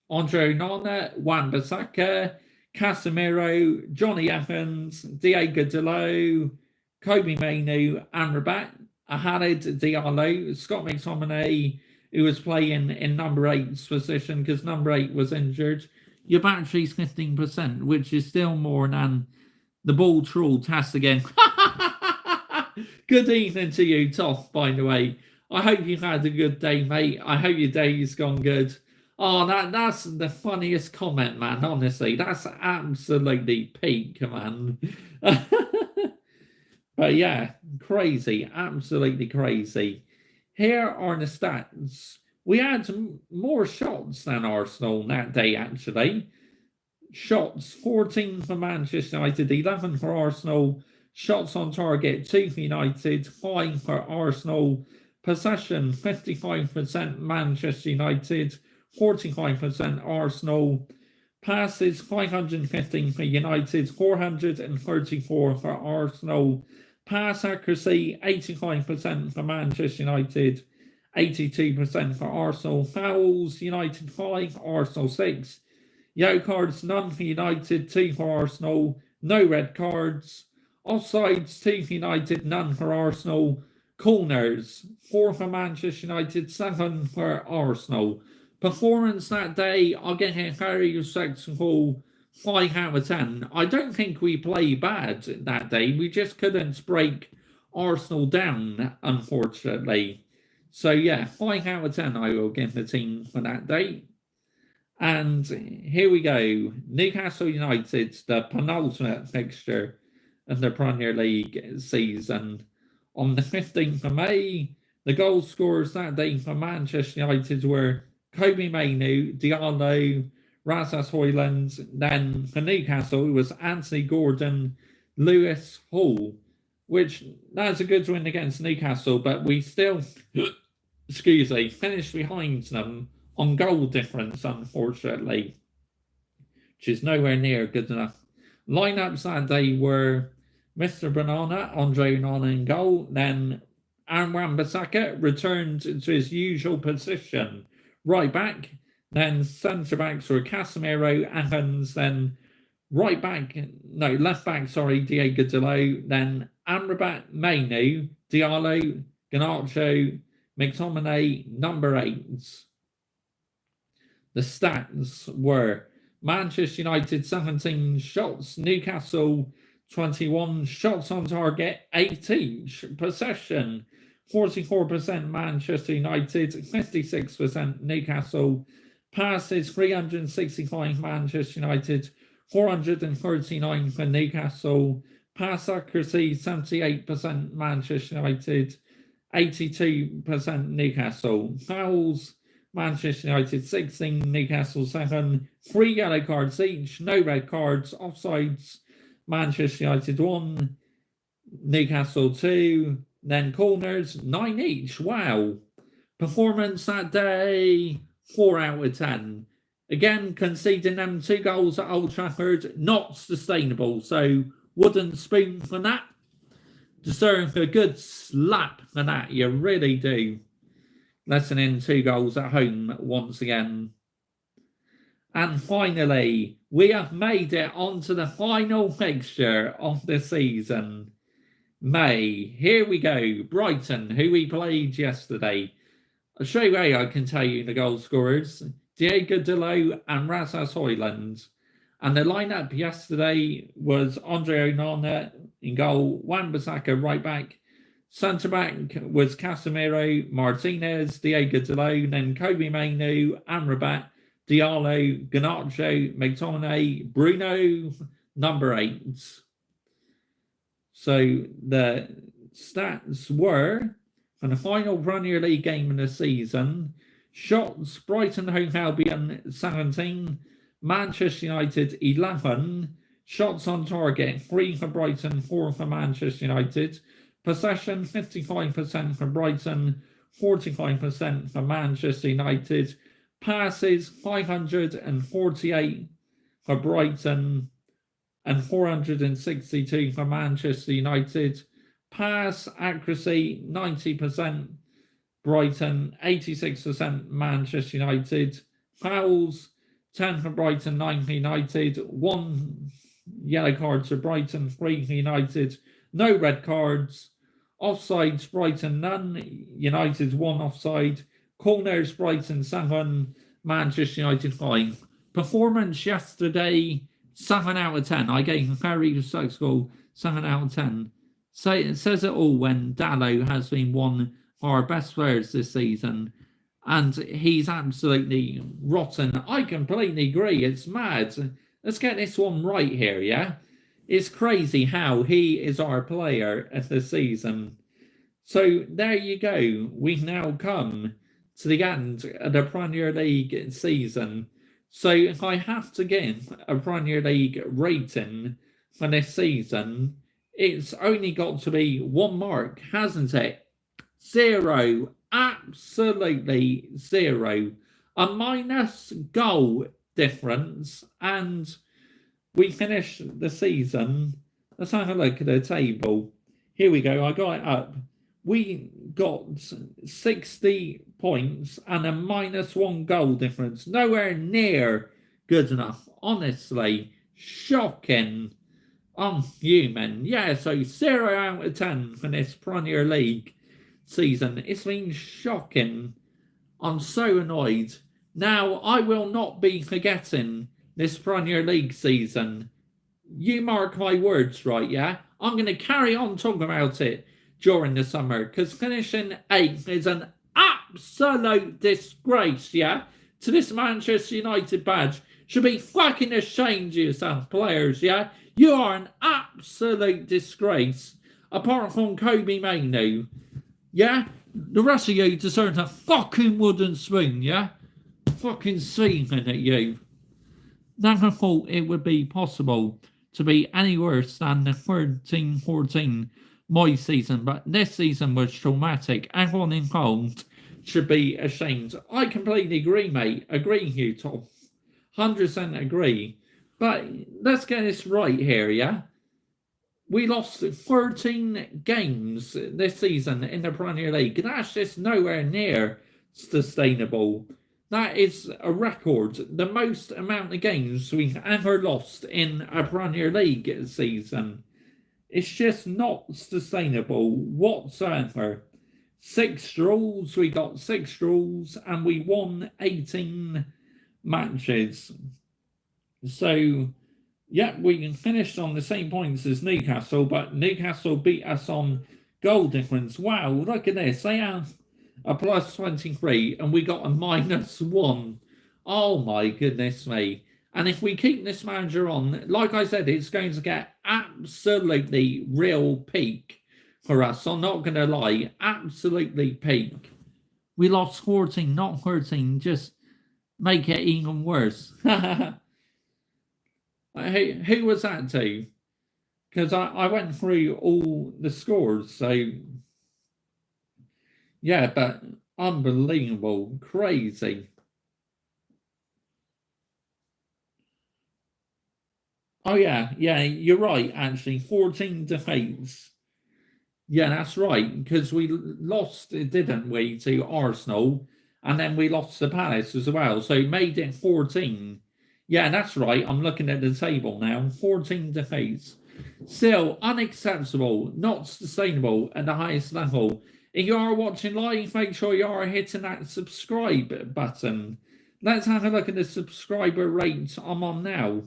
Andre Onana, Wan-Bissaka, Casemiro, Johnny Evans, Diego Dalot, Kobe Mainoo, Amrabat, Khalid Diallo, Scott McTominay, who was playing in number 8's position because number 8 was injured. Your battery's 15%, which is still more than the ball troll test again. Good evening to you, Toff, by the way. I hope you've had a good day, mate. I hope your day's gone good. Oh, that's the funniest comment, man. Honestly, that's absolutely peak, man. But yeah, crazy. Absolutely crazy. Here are the stats. We had more shots than Arsenal that day, actually. Shots, 14 for Manchester United, 11 for Arsenal. Shots on target, 2 for United, 5 for Arsenal. Possession, 55% Manchester United, 45% Arsenal. Passes, 515 for United, 434 for Arsenal. Pass accuracy, 85% for Manchester United, 82% for Arsenal. Fouls, United 5, Arsenal 6. Yellow cards, none for United, 2 for Arsenal. No red cards. Offsides, 2 for United, none for Arsenal. Corners, 4 for Manchester United, 7 for Arsenal. Performance that day, I'll get a very respectable 5 out of 10. I don't think we played bad that day. We just couldn't break Arsenal down, unfortunately. So yeah, 5 out of 10 I will give the team for that day. And here we go. Newcastle United, the penultimate fixture of the Premier League season. On the 15th of May, the goal scorers that day for Manchester United were Kobe Mainoo, Diallo, Rasmus Højlund. Then for Newcastle, it was Anthony Gordon, Lewis Hall, which that's a good win against Newcastle, but we still, finished behind them on goal difference, unfortunately, which is nowhere near good enough. Lineups that day were Mr. Banana, Andre Onana in goal, then Wan-Bissaka returned to his usual position, right back, then centre backs were Casemiro, Evans, then left back, Diego Dalot, then Amrabat, Mainoo, Diallo, Garnacho, McTominay, number 8s. The stats were Manchester United 17 shots, Newcastle 21 shots on target, 8 each. Possession, 44% Manchester United, 56% Newcastle. Passes, 365 Manchester United, 439 for Newcastle. Pass accuracy, 78% Manchester United, 82% Newcastle. Fouls, Manchester United 16, Newcastle 7. 3 yellow cards each, no red cards. Offsides, Manchester United 1, Newcastle 2. Then corners, 9 each. Wow. Performance that day, 4 out of 10. Again, conceding them 2 goals at Old Trafford, not sustainable. So, wooden spoon for that. Deserve a good slap for that, you really do. Letting in 2 goals at home once again. And finally, we have made it onto the final fixture of the season. May. Here we go. Brighton, who we played yesterday. Straight away, I can tell you the goal scorers. Diego Dalot and Rasmus Højlund. And the lineup yesterday was Andre Onana in goal, Wan-Bissaka right back. Centre back was Casemiro, Martinez, Diego Dalot, then Kobbie Mainoo, Amrabat, Diallo, Garnacho, McTominay, Bruno, number 8. So the stats were, for the final Premier League game of the season, shots, Brighton Hove Albion 17, Manchester United 11, shots on target 3 for Brighton, 4 for Manchester United, possession 55% for Brighton, 45% for Manchester United, passes 548 for Brighton and 462 for Manchester United, pass accuracy 90% Brighton, 86% Manchester United, fouls 10 for Brighton, 9 for United, 1 yellow card to Brighton, 3 for United, no red cards, offsides Brighton none, United 1 offside, corners Brighton 7, Manchester United 5. Performance yesterday 7 out of 10. I gave a very successful 7 out of 10. So it says it all when Dalot has been one of our best players this season, and he's absolutely rotten. I completely agree. It's mad. Let's get this one right here, yeah? It's crazy how he is our player of the season. So there you go. We now come to the end of the Premier League season. So if I have to give a Premier League rating for this season, it's only got to be 1 mark, hasn't it? 0. Absolutely 0. A minus goal difference, and we finish the season. Let's have a look at the table. Here we go. I got it up. We got 60 points and a -1 goal difference. Nowhere near good enough. Honestly, shocking. I'm human. Yeah, so 0 out of 10 for this Premier League season. It's been shocking. I'm so annoyed. Now, I will not be forgetting this Premier League season. You mark my words, right, yeah? I'm going to carry on talking about it during the summer, because finishing 8th is an absolute disgrace, yeah? To this Manchester United badge. Should be fucking ashamed of yourself, players, yeah? You are an absolute disgrace. Apart from Kobbie Mainoo, yeah? The rest of you deserve a fucking wooden spoon, yeah? Fucking seething at you. Never thought it would be possible to be any worse than the 13-14 my season, but this season was traumatic. Everyone involved should be ashamed. I completely agree, mate. Agree, you, Tom. 100% agree. But let's get this right here, yeah? We lost 13 games this season in the Premier League. That's just nowhere near sustainable. That is a record. The most amount of games we've ever lost in a Premier League season. It's just not sustainable whatsoever. 6 draws. We got 6 draws and we won 18 matches. So, yeah, we finished on the same points as Newcastle, but Newcastle beat us on goal difference. Wow, look at this. They have a plus 23 and we got a -1. Oh my goodness me. And if we keep this manager on, like I said, it's going to get absolutely real peak for us. I'm not going to lie. Absolutely peak. We lost 14, not 13. Just make it even worse. Who was that to? Because I went through all the scores. So, yeah, but unbelievable. Crazy. Oh, yeah, you're right, actually. 14 defeats. Yeah, that's right, because we lost, didn't we, to Arsenal, and then we lost to Palace as well, so made it 14. Yeah, that's right, I'm looking at the table now. 14 defeats. Still unacceptable, not sustainable at the highest level. If you are watching live, make sure you are hitting that subscribe button. Let's have a look at the subscriber rate I'm on now.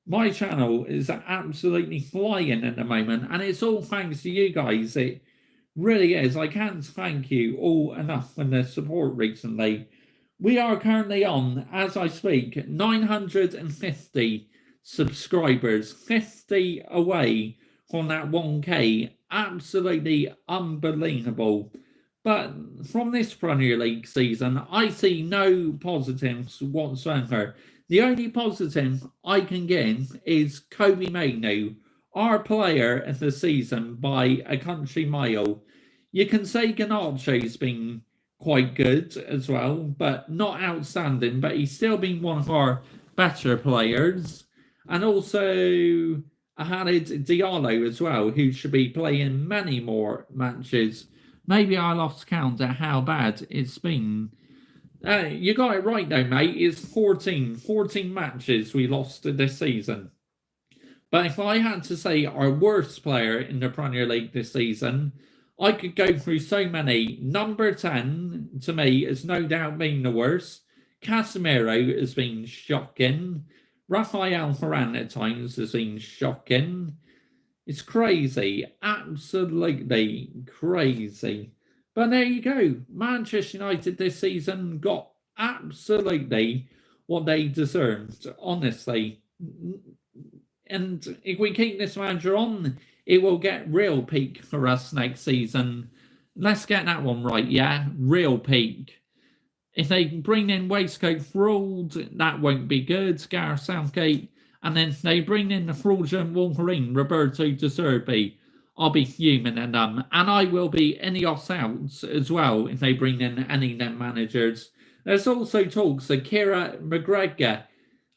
My channel is absolutely flying at the moment, and it's all thanks to you guys. It really is. I can't thank you all enough for the support recently. We are currently on, as I speak, 950 subscribers, 50 away from that 1K. Absolutely unbelievable. But from this Premier League season, I see no positives whatsoever. The only positive I can give is Kobbie Mainoo, our player of the season by a country mile. You can say Garnacho's been quite good as well, but not outstanding, but he's still been one of our better players. And also Khalid Diallo as well, who should be playing many more matches. Maybe I lost count at how bad it's been. You got it right though, mate. It's 14 matches we lost this season. But if I had to say our worst player in the Premier League this season, I could go through so many. Number 10, to me, has no doubt been the worst. Casemiro has been shocking. Rafael Varane at times has been shocking. It's crazy. Absolutely crazy. But there you go. Manchester United this season got absolutely what they deserved, honestly. And if we keep this manager on, it will get real peak for us next season. Let's get that one right, yeah? Real peak. If they bring in Waistcoat Fraud, that won't be good, Gareth Southgate. And then they bring in the fraudulent Wolverine, Roberto De Zerbi. I'll be fuming at them. And I will be Ineos out as well if they bring in any net managers. There's also talks of Kieran McGregor.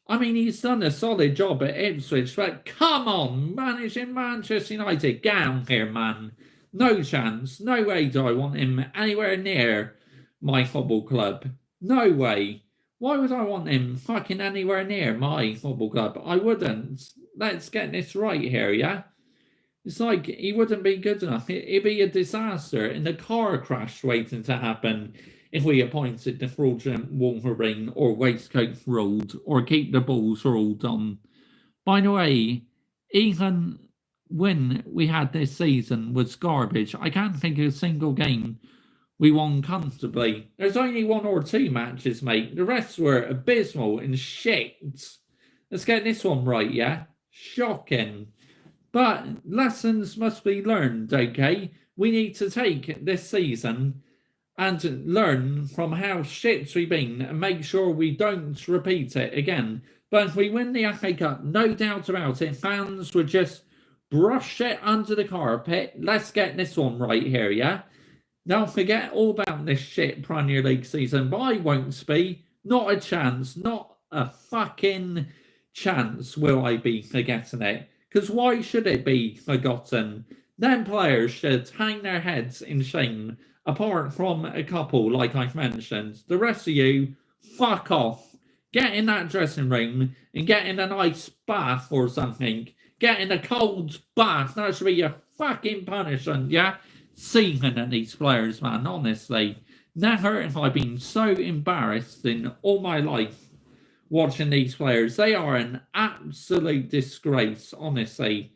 I mean, he's done a solid job at Ipswich, but come on, managing Manchester United. Get on here, man. No chance. No way do I want him anywhere near my football club. No way. Why would I want him fucking anywhere near my football club? I wouldn't. Let's get this right here, yeah? It's like he wouldn't be good enough. It'd be a disaster and a car crash waiting to happen if we appointed the fraudulent Wolverine or Waistcoat Fraud or keep the balls rolled on. By the way, even when we had this season was garbage. I can't think of a single game we won comfortably. There's only one or two matches, mate. The rest were abysmal and shit. Let's get this one right, yeah? Shocking. But lessons must be learned, okay? We need to take this season and learn from how shit we've been and make sure we don't repeat it again. But if we win the FA Cup, no doubt about it, fans would just brush it under the carpet. Let's get this one right here, yeah? Now forget all about this shit Premier League season, but I won't be. Not a chance. Not a fucking chance will I be forgetting it. Because why should it be forgotten? Them players should hang their heads in shame, apart from a couple like I've mentioned. The rest of you, fuck off. Get in that dressing room and get in a nice bath or something. Get in a cold bath. That should be your fucking punishment, yeah? Seeing at these players, man, honestly. Never have I been so embarrassed in all my life watching these players. They are an absolute disgrace, honestly.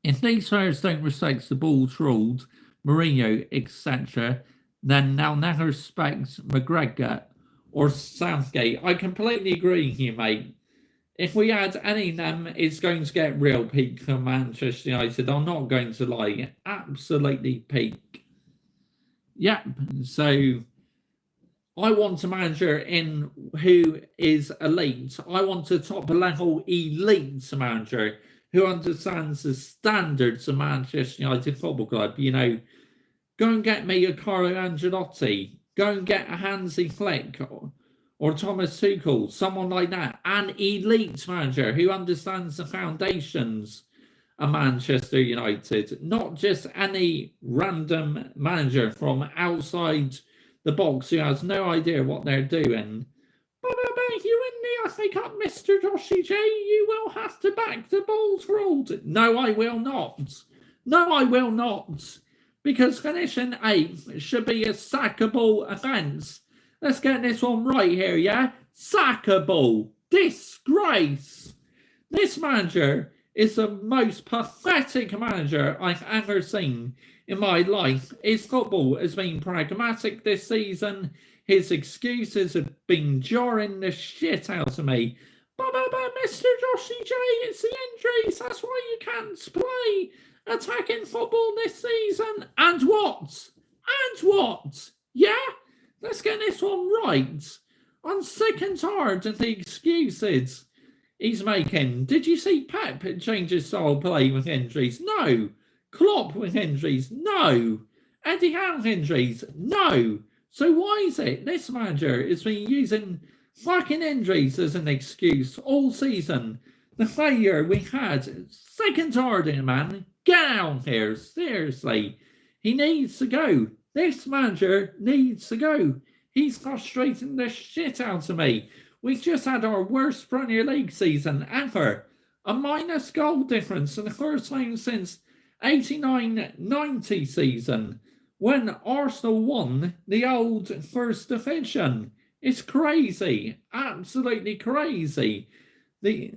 If these players don't respect the balls ruled, Mourinho, etc., then they'll never respect McGregor or Southgate. I completely agree with you, mate. If we add any of them, it's going to get real peak for Manchester United. I'm not going to lie. Absolutely peak. Yep. So I want a manager in who is elite. I want a top level elite manager who understands the standards of Manchester United Football Club. You know, go and get me a Carlo Ancelotti. Go and get a Hansi Flick or Thomas Tuchel, someone like that. An elite manager who understands the foundations of Manchester United. Not just any random manager from outside the box who has no idea what they're doing. But you in the FA Cup, Mr. Joshy J, you will have to back the Bulls ruled. No, I will not. No, I will not. Because finishing 8th should be a sackable offence. Let's get this one right here, yeah? Sackable. Disgrace. This manager is the most pathetic manager I've ever seen in my life. His football has been pragmatic this season. His excuses have been jarring the shit out of me. But Mr. Joshy J, it's the injuries. That's why you can't play attacking football this season. And what? And what? Yeah? Let's get this one right. I'm sick and tired of the excuses he's making. Did you see Pep change his style of play with injuries? No. Klopp with injuries? No. Eddie Howe injuries? No. So why is it this manager has been using fucking injuries as an excuse all season? The failure we had, sick and tired of him, man. Get out here, seriously. He needs to go. This manager needs to go. He's frustrating the shit out of me. We've just had our worst Premier League season ever. A minus goal difference for the first time since 89-90 season, when Arsenal won the old First Division. It's crazy. Absolutely crazy. The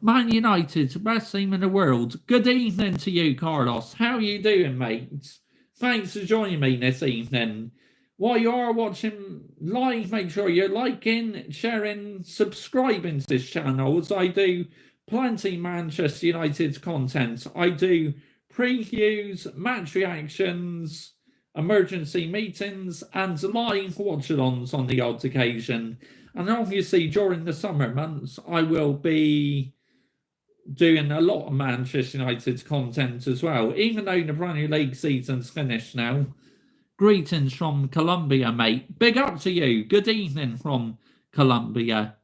Man United, best team in the world. Good evening to you, Carlos. How you doing, mate? Thanks for joining me this evening. While you are watching live, make sure you're liking, sharing, subscribing to this channel, as I do plenty Manchester United content. I do previews, match reactions, emergency meetings, and live watch-alongs on the odd occasion. And obviously, during the summer months, I will be doing a lot of Manchester United content as well, even though the Premier League season's finished now. Greetings from Colombia, mate. Big up to you. Good evening from Colombia.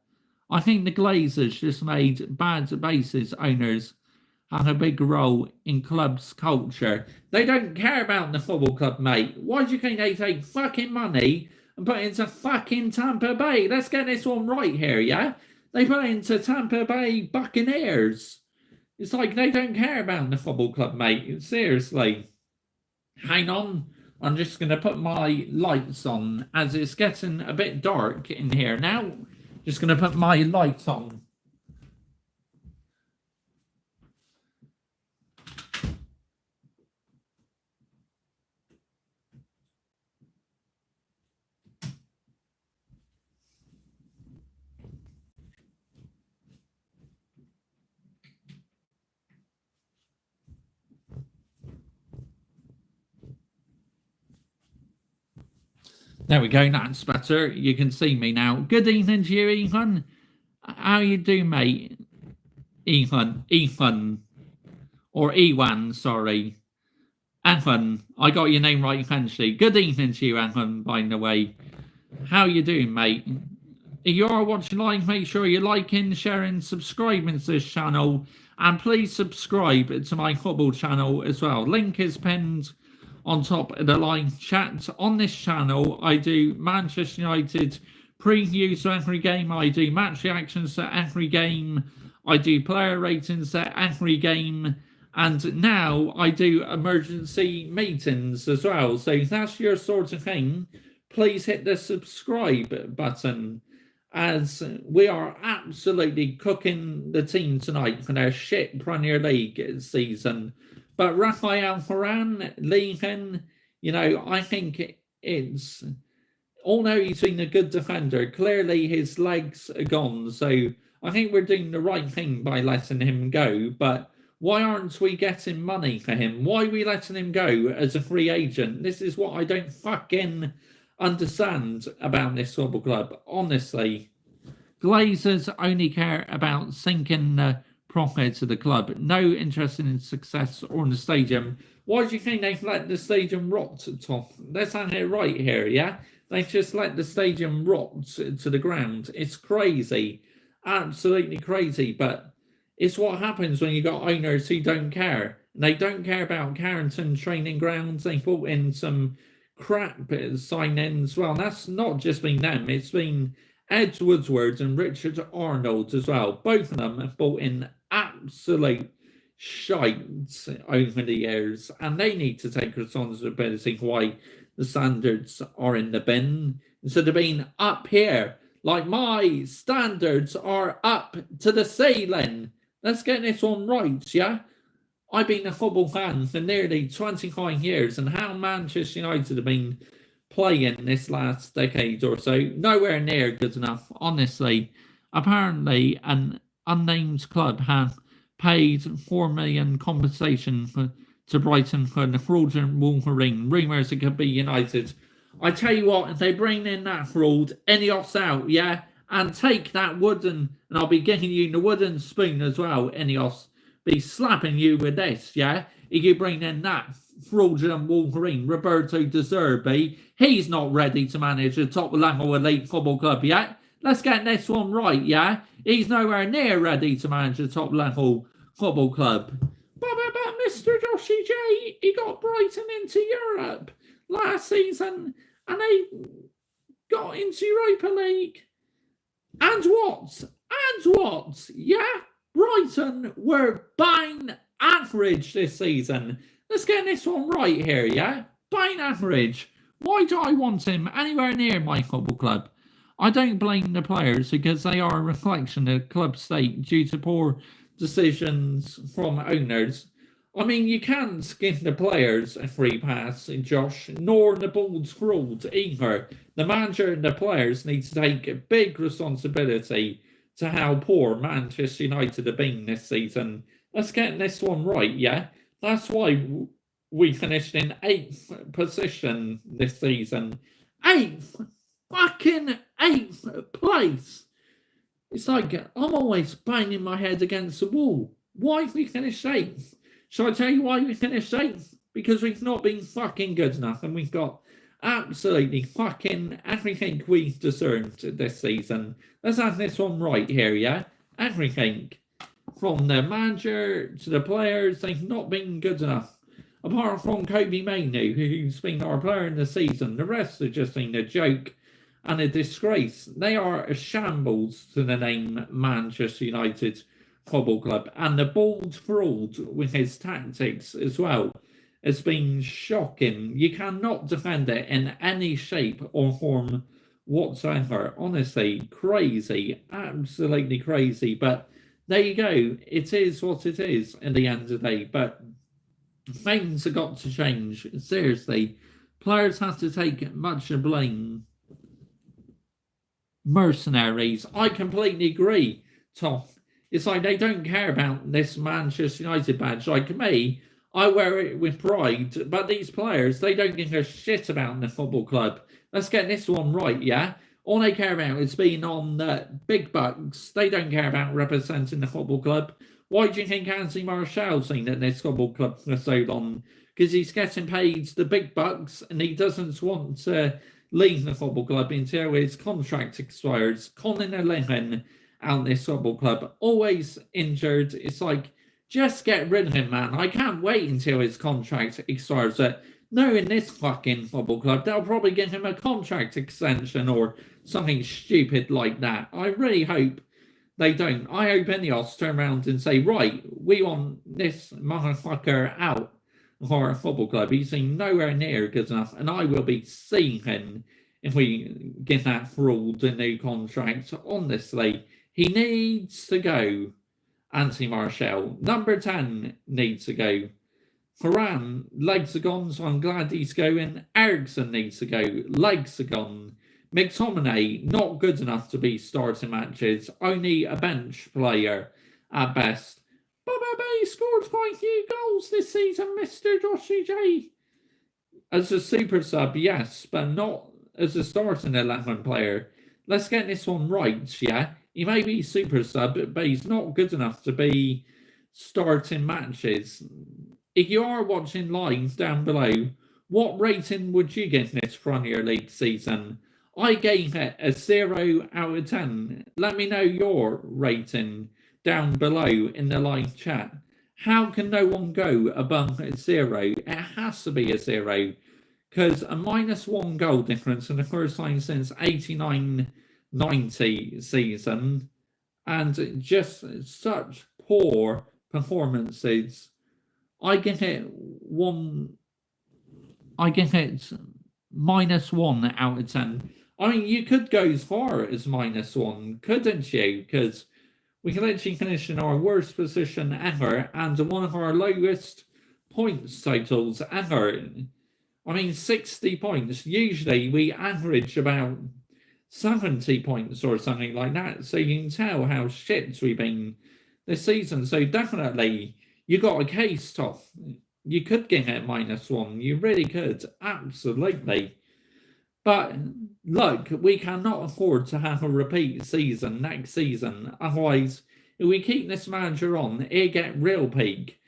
I think the Glazers just made bad bases owners have a big role in club's culture. They don't care about the football club, mate. Why do you think they take fucking money and put it into fucking Tampa Bay? Let's get this one right here, yeah? They put it into Tampa Bay Buccaneers. It's like they don't care about the football club, mate. Seriously. Hang on. I'm just going to put my lights on as it's getting a bit dark in here now. Just going to put my lights on. There we go, that's better. You can see me now. Good evening to you, Ethan. How you doing, mate? Ethan. Or Ewan, sorry. Ethan. I got your name right eventually. Good evening to you, Ethan, by the way. How you doing, mate? If you are watching live, make sure you're liking, sharing, subscribing to this channel. And please subscribe to my football channel as well. Link is pinned on top of the live chat. On this channel, I do Manchester United previews to every game. I do match reactions to every game. I do player ratings to every game. And now I do emergency meetings as well. So if that's your sort of thing, please hit the subscribe button, as we are absolutely cooking the team tonight for their shit Premier League season. But Rafael Varane leaving, I think it's, although he's been a good defender, clearly his legs are gone. So I think we're doing the right thing by letting him go. But why aren't we getting money for him? Why are we letting him go as a free agent? This is what I don't fucking understand about this football club, honestly. Glazers only care about sinking the profits of the club, no interest in success or in the stadium. Why do you think they've let the stadium rot, Tom? Let's have it right here, yeah? They've just let the stadium rot to the ground. It's crazy. Absolutely crazy. But it's what happens when you got owners who don't care. They don't care about Carrington training grounds. They brought in some crap sign-ins. Well, that's not just been them. It's been Ed Woodward and Richard Arnold as well. Both of them have brought in absolute shite over the years, and they need to take responsibility for why the standards are in the bin instead of being up here. Like my standards are up to the ceiling. Let's get this one right, yeah? I've been a football fan for nearly 25 years, and how Manchester United have been playing this last decade or so, nowhere near good enough, honestly. Apparently, an unnamed club have paid 4 million compensation to Brighton for the fraudulent Wolverine. Rumours it could be United. I tell you what, if they bring in that fraud, Ineos out, yeah? And take that wooden, and I'll be giving you the wooden spoon as well, Ineos. Be slapping you with this, yeah? If you bring in that fraudulent Wolverine, Roberto De Zerbi, he's not ready to manage a top level elite football club yet. Let's get this one right, yeah? He's nowhere near ready to manage a top level football club. But Mr. Joshy J, he got Brighton into Europe last season and they got into Europa League. And what? And what? Yeah? Brighton were bang average this season. Let's get this one right here, yeah? Bang average. Why do I want him anywhere near my football club? I don't blame the players because they are a reflection of the club state due to poor decisions from owners. I mean, you can't give the players a free pass, Josh, nor the ball's fraud either. The manager and the players need to take big responsibility to how poor Manchester United have been this season. Let's get this one right, yeah? That's why we finished in 8th position this season. 8th! Fucking 8th place! It's like I'm always banging my head against the wall. Why have we finished 8th? Shall I tell you why we finished 8th? Because we've not been fucking good enough and we've got absolutely fucking everything we've deserved this season. Let's have this one right here, yeah? Everything. From the manager to the players, they've not been good enough. Apart from Kobe Mainoo, who's been our player in the season, the rest have just been a joke and a disgrace. They are a shambles to the name Manchester United Football Club, and the bold fraud with his tactics as well has been shocking. You cannot defend it in any shape or form whatsoever. Honestly, crazy, absolutely crazy. But there you go. It is what it is at the end of the day. But things have got to change. Seriously, players have to take much of blame. Mercenaries. I completely agree, Tom. It's like they don't care about this Manchester United badge. Like me, I wear it with pride, but these players, they don't give a shit about the football club. Let's get this one right, yeah? All they care about is being on big bucks. They don't care about representing the football club. Why do you think Anthony Martial's been at this football club for so long? Because he's getting paid the big bucks and he doesn't want to leave the football club until his contract expires. Colin O'Lehan out this football club, always injured. It's like, just get rid of him, man. I can't wait until his contract expires. No, in this fucking football club, they'll probably give him a contract extension or something stupid like that. I really hope they don't. I hope Ineos turn around and say, right, we want this motherfucker out of our football club. He's nowhere near good enough, and I will be seeing him if we get that fraud a new contract. Honestly, he needs to go. Anthony Martial. Number 10 needs to go. Varane, legs are gone, so I'm glad he's going. Eriksen needs to go. Legs are gone. McTominay, not good enough to be starting matches. Only a bench player at best. But he scored quite a few goals this season, Mr. Joshy J. As a super sub, yes, but not as a starting 11 player. Let's get this one right, yeah? He may be super sub, but he's not good enough to be starting matches. If you are watching live down below, what rating would you give this Premier League season? I gave it a 0 out of 10. Let me know your rating down below in the live chat. How can no one go above a 0? It has to be a 0. Because a -1 goal difference in the first time since 89-90 90 season, and just such poor performances. I give it -1 out of 10. I mean, you could go as far as -1, couldn't you? Because we can actually finish in our worst position ever and one of our lowest points totals ever. I mean, 60 points. Usually we average about 70 points or something like that. So you can tell how shit we've been this season. So definitely, you got a case, Toff. You could get it -1. You really could. Absolutely. But look, we cannot afford to have a repeat season next season. Otherwise, if we keep this manager on, he'll get real peak.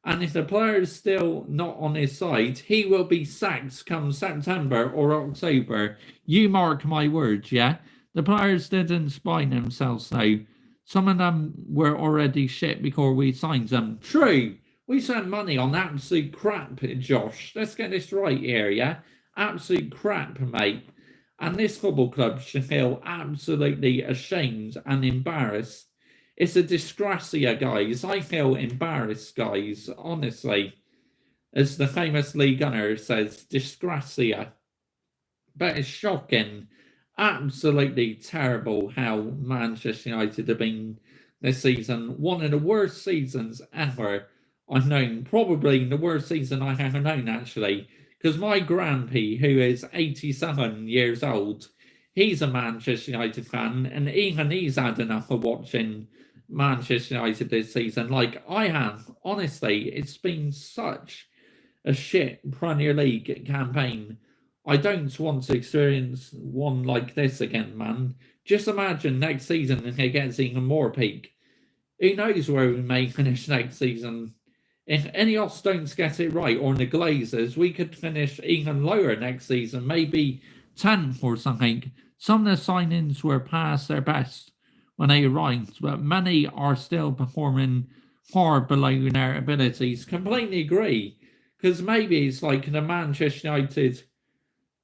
And if the player is still not on his side, he will be sacked come September or October. You mark my words, yeah? The players didn't spine themselves though. Some of them were already shit before we signed them. True. We spent money on absolute crap, Josh. Let's get this right here, yeah? Absolute crap, mate. And this football club should feel absolutely ashamed and embarrassed. It's a disgracia, guys. I feel embarrassed, guys. Honestly. As the famous Lee Gunner says, disgracia. But it's shocking. Absolutely terrible how Manchester United have been this season. One of the worst seasons ever I've known. Probably the worst season I have known, actually. Because my grandpa, who is 87 years old, he's a Manchester United fan, and even he's had enough of watching Manchester United this season. Like I have. Honestly, it's been such a shit Premier League campaign. I don't want to experience one like this again, man. Just imagine next season if it gets even more peak. Who knows where we may finish next season? If Ineos don't get it right, or the Glazers, we could finish even lower next season, maybe 10th or something. Some of the signings were past their best when they arrived, but many are still performing far below their abilities. Completely agree, because maybe it's like the Manchester United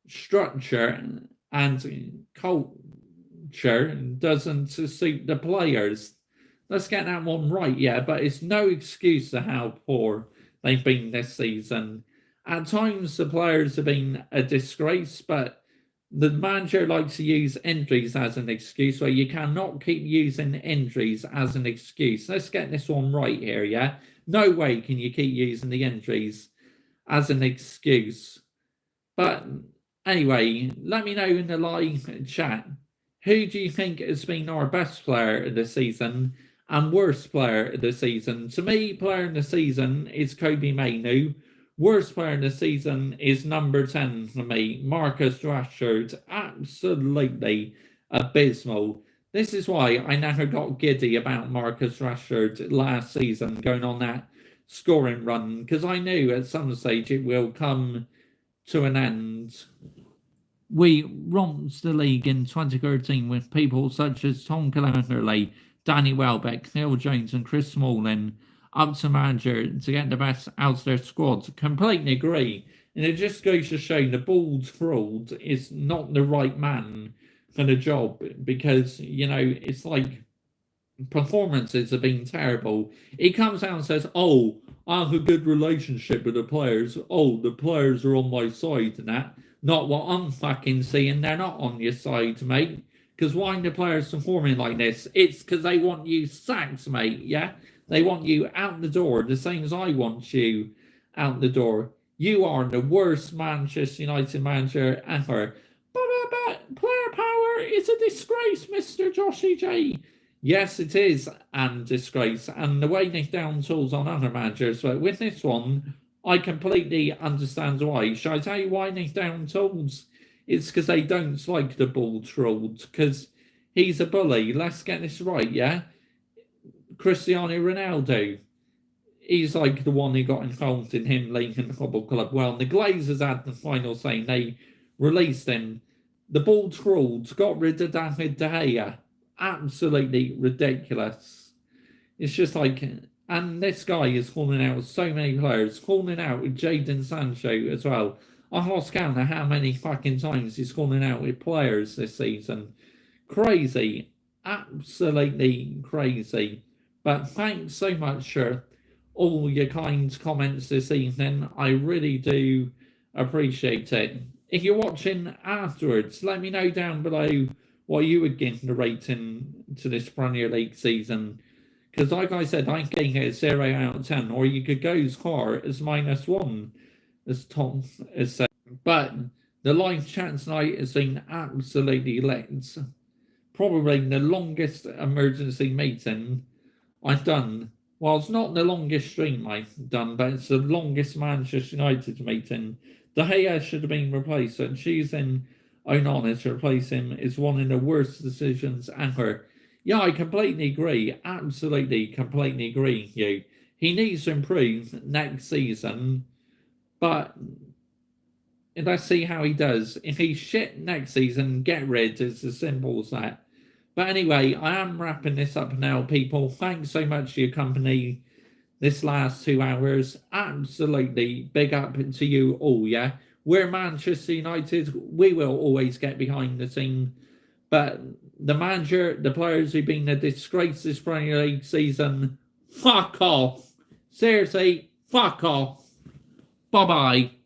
structure and culture doesn't suit the players. Let's get that one right, yeah, but it's no excuse to how poor they've been this season. At times, the players have been a disgrace, but the manager likes to use injuries as an excuse, where you cannot keep using injuries as an excuse. Let's get this one right here, yeah? No way can you keep using the injuries as an excuse. But anyway, let me know in the live chat, who do you think has been our best player of the season and worst player of the season? To me, player of the season is Kobbie Mainoo. Worst player of the season is number 10 for me, Marcus Rashford. Absolutely abysmal. This is why I never got giddy about Marcus Rashford last season, going on that scoring run, because I knew at some stage it will come to an end. We romped the league in 2013 with people such as Tom Cleverley, Danny Welbeck, Phil Jones and Chris Smalling up to manager to get the best out of their squad. Completely agree. And it just goes to show the bald fraud is not the right man for the job, because, you know, it's like performances have been terrible. He comes out and says, oh, I have a good relationship with the players. Oh, the players are on my side and that. Not what I'm fucking seeing. They're not on your side, mate. Because why are the players performing like this? It's because they want you sacked, mate, yeah? They want you out the door, the same as I want you out the door. You are the worst Manchester United manager ever. But player power is a disgrace, Mr. Joshy J. Yes, it is a disgrace. And the way Nick Down tools on other managers, but with this one, I completely understand why. Shall I tell you why Nick Down tools? It's because they don't like the ball trolled, because he's a bully. Let's get this right, yeah? Cristiano Ronaldo, he's like the one who got involved in him leaving the football club. Well, the Glazers had the final say. They released him. The ball trolled, got rid of David De Gea. Absolutely ridiculous. It's just like, and this guy is falling out with so many players, falling out with Jadon Sancho as well. I've lost count of how many fucking times he's falling out with players this season. crazy, absolutely crazy. But thanks so much for all your kind comments this evening. I really do appreciate it. If you're watching afterwards, let me know down below what you would give the rating to this Premier League season. Because, like I said, I gave it a 0 out of 10, or you could go as far as -1, as Tom has said. But the live chat tonight has been absolutely lit. Probably the longest emergency meeting I've done. Well, it's not the longest stream I've done, but it's the longest Manchester United meeting. De Gea should have been replaced, and choosing Onana to replace him is one of the worst decisions ever. Yeah, I completely agree. Absolutely, completely agree with you. He needs to improve next season, but let's see how he does. If he's shit next season, get rid. It's as simple as that. But anyway, I am wrapping this up now, people. Thanks so much for your company this last 2 hours. Absolutely big up to you all, yeah? We're Manchester United. We will always get behind the team. But the manager, the players who've been a disgrace this Premier League season, fuck off. Seriously, fuck off. Bye-bye.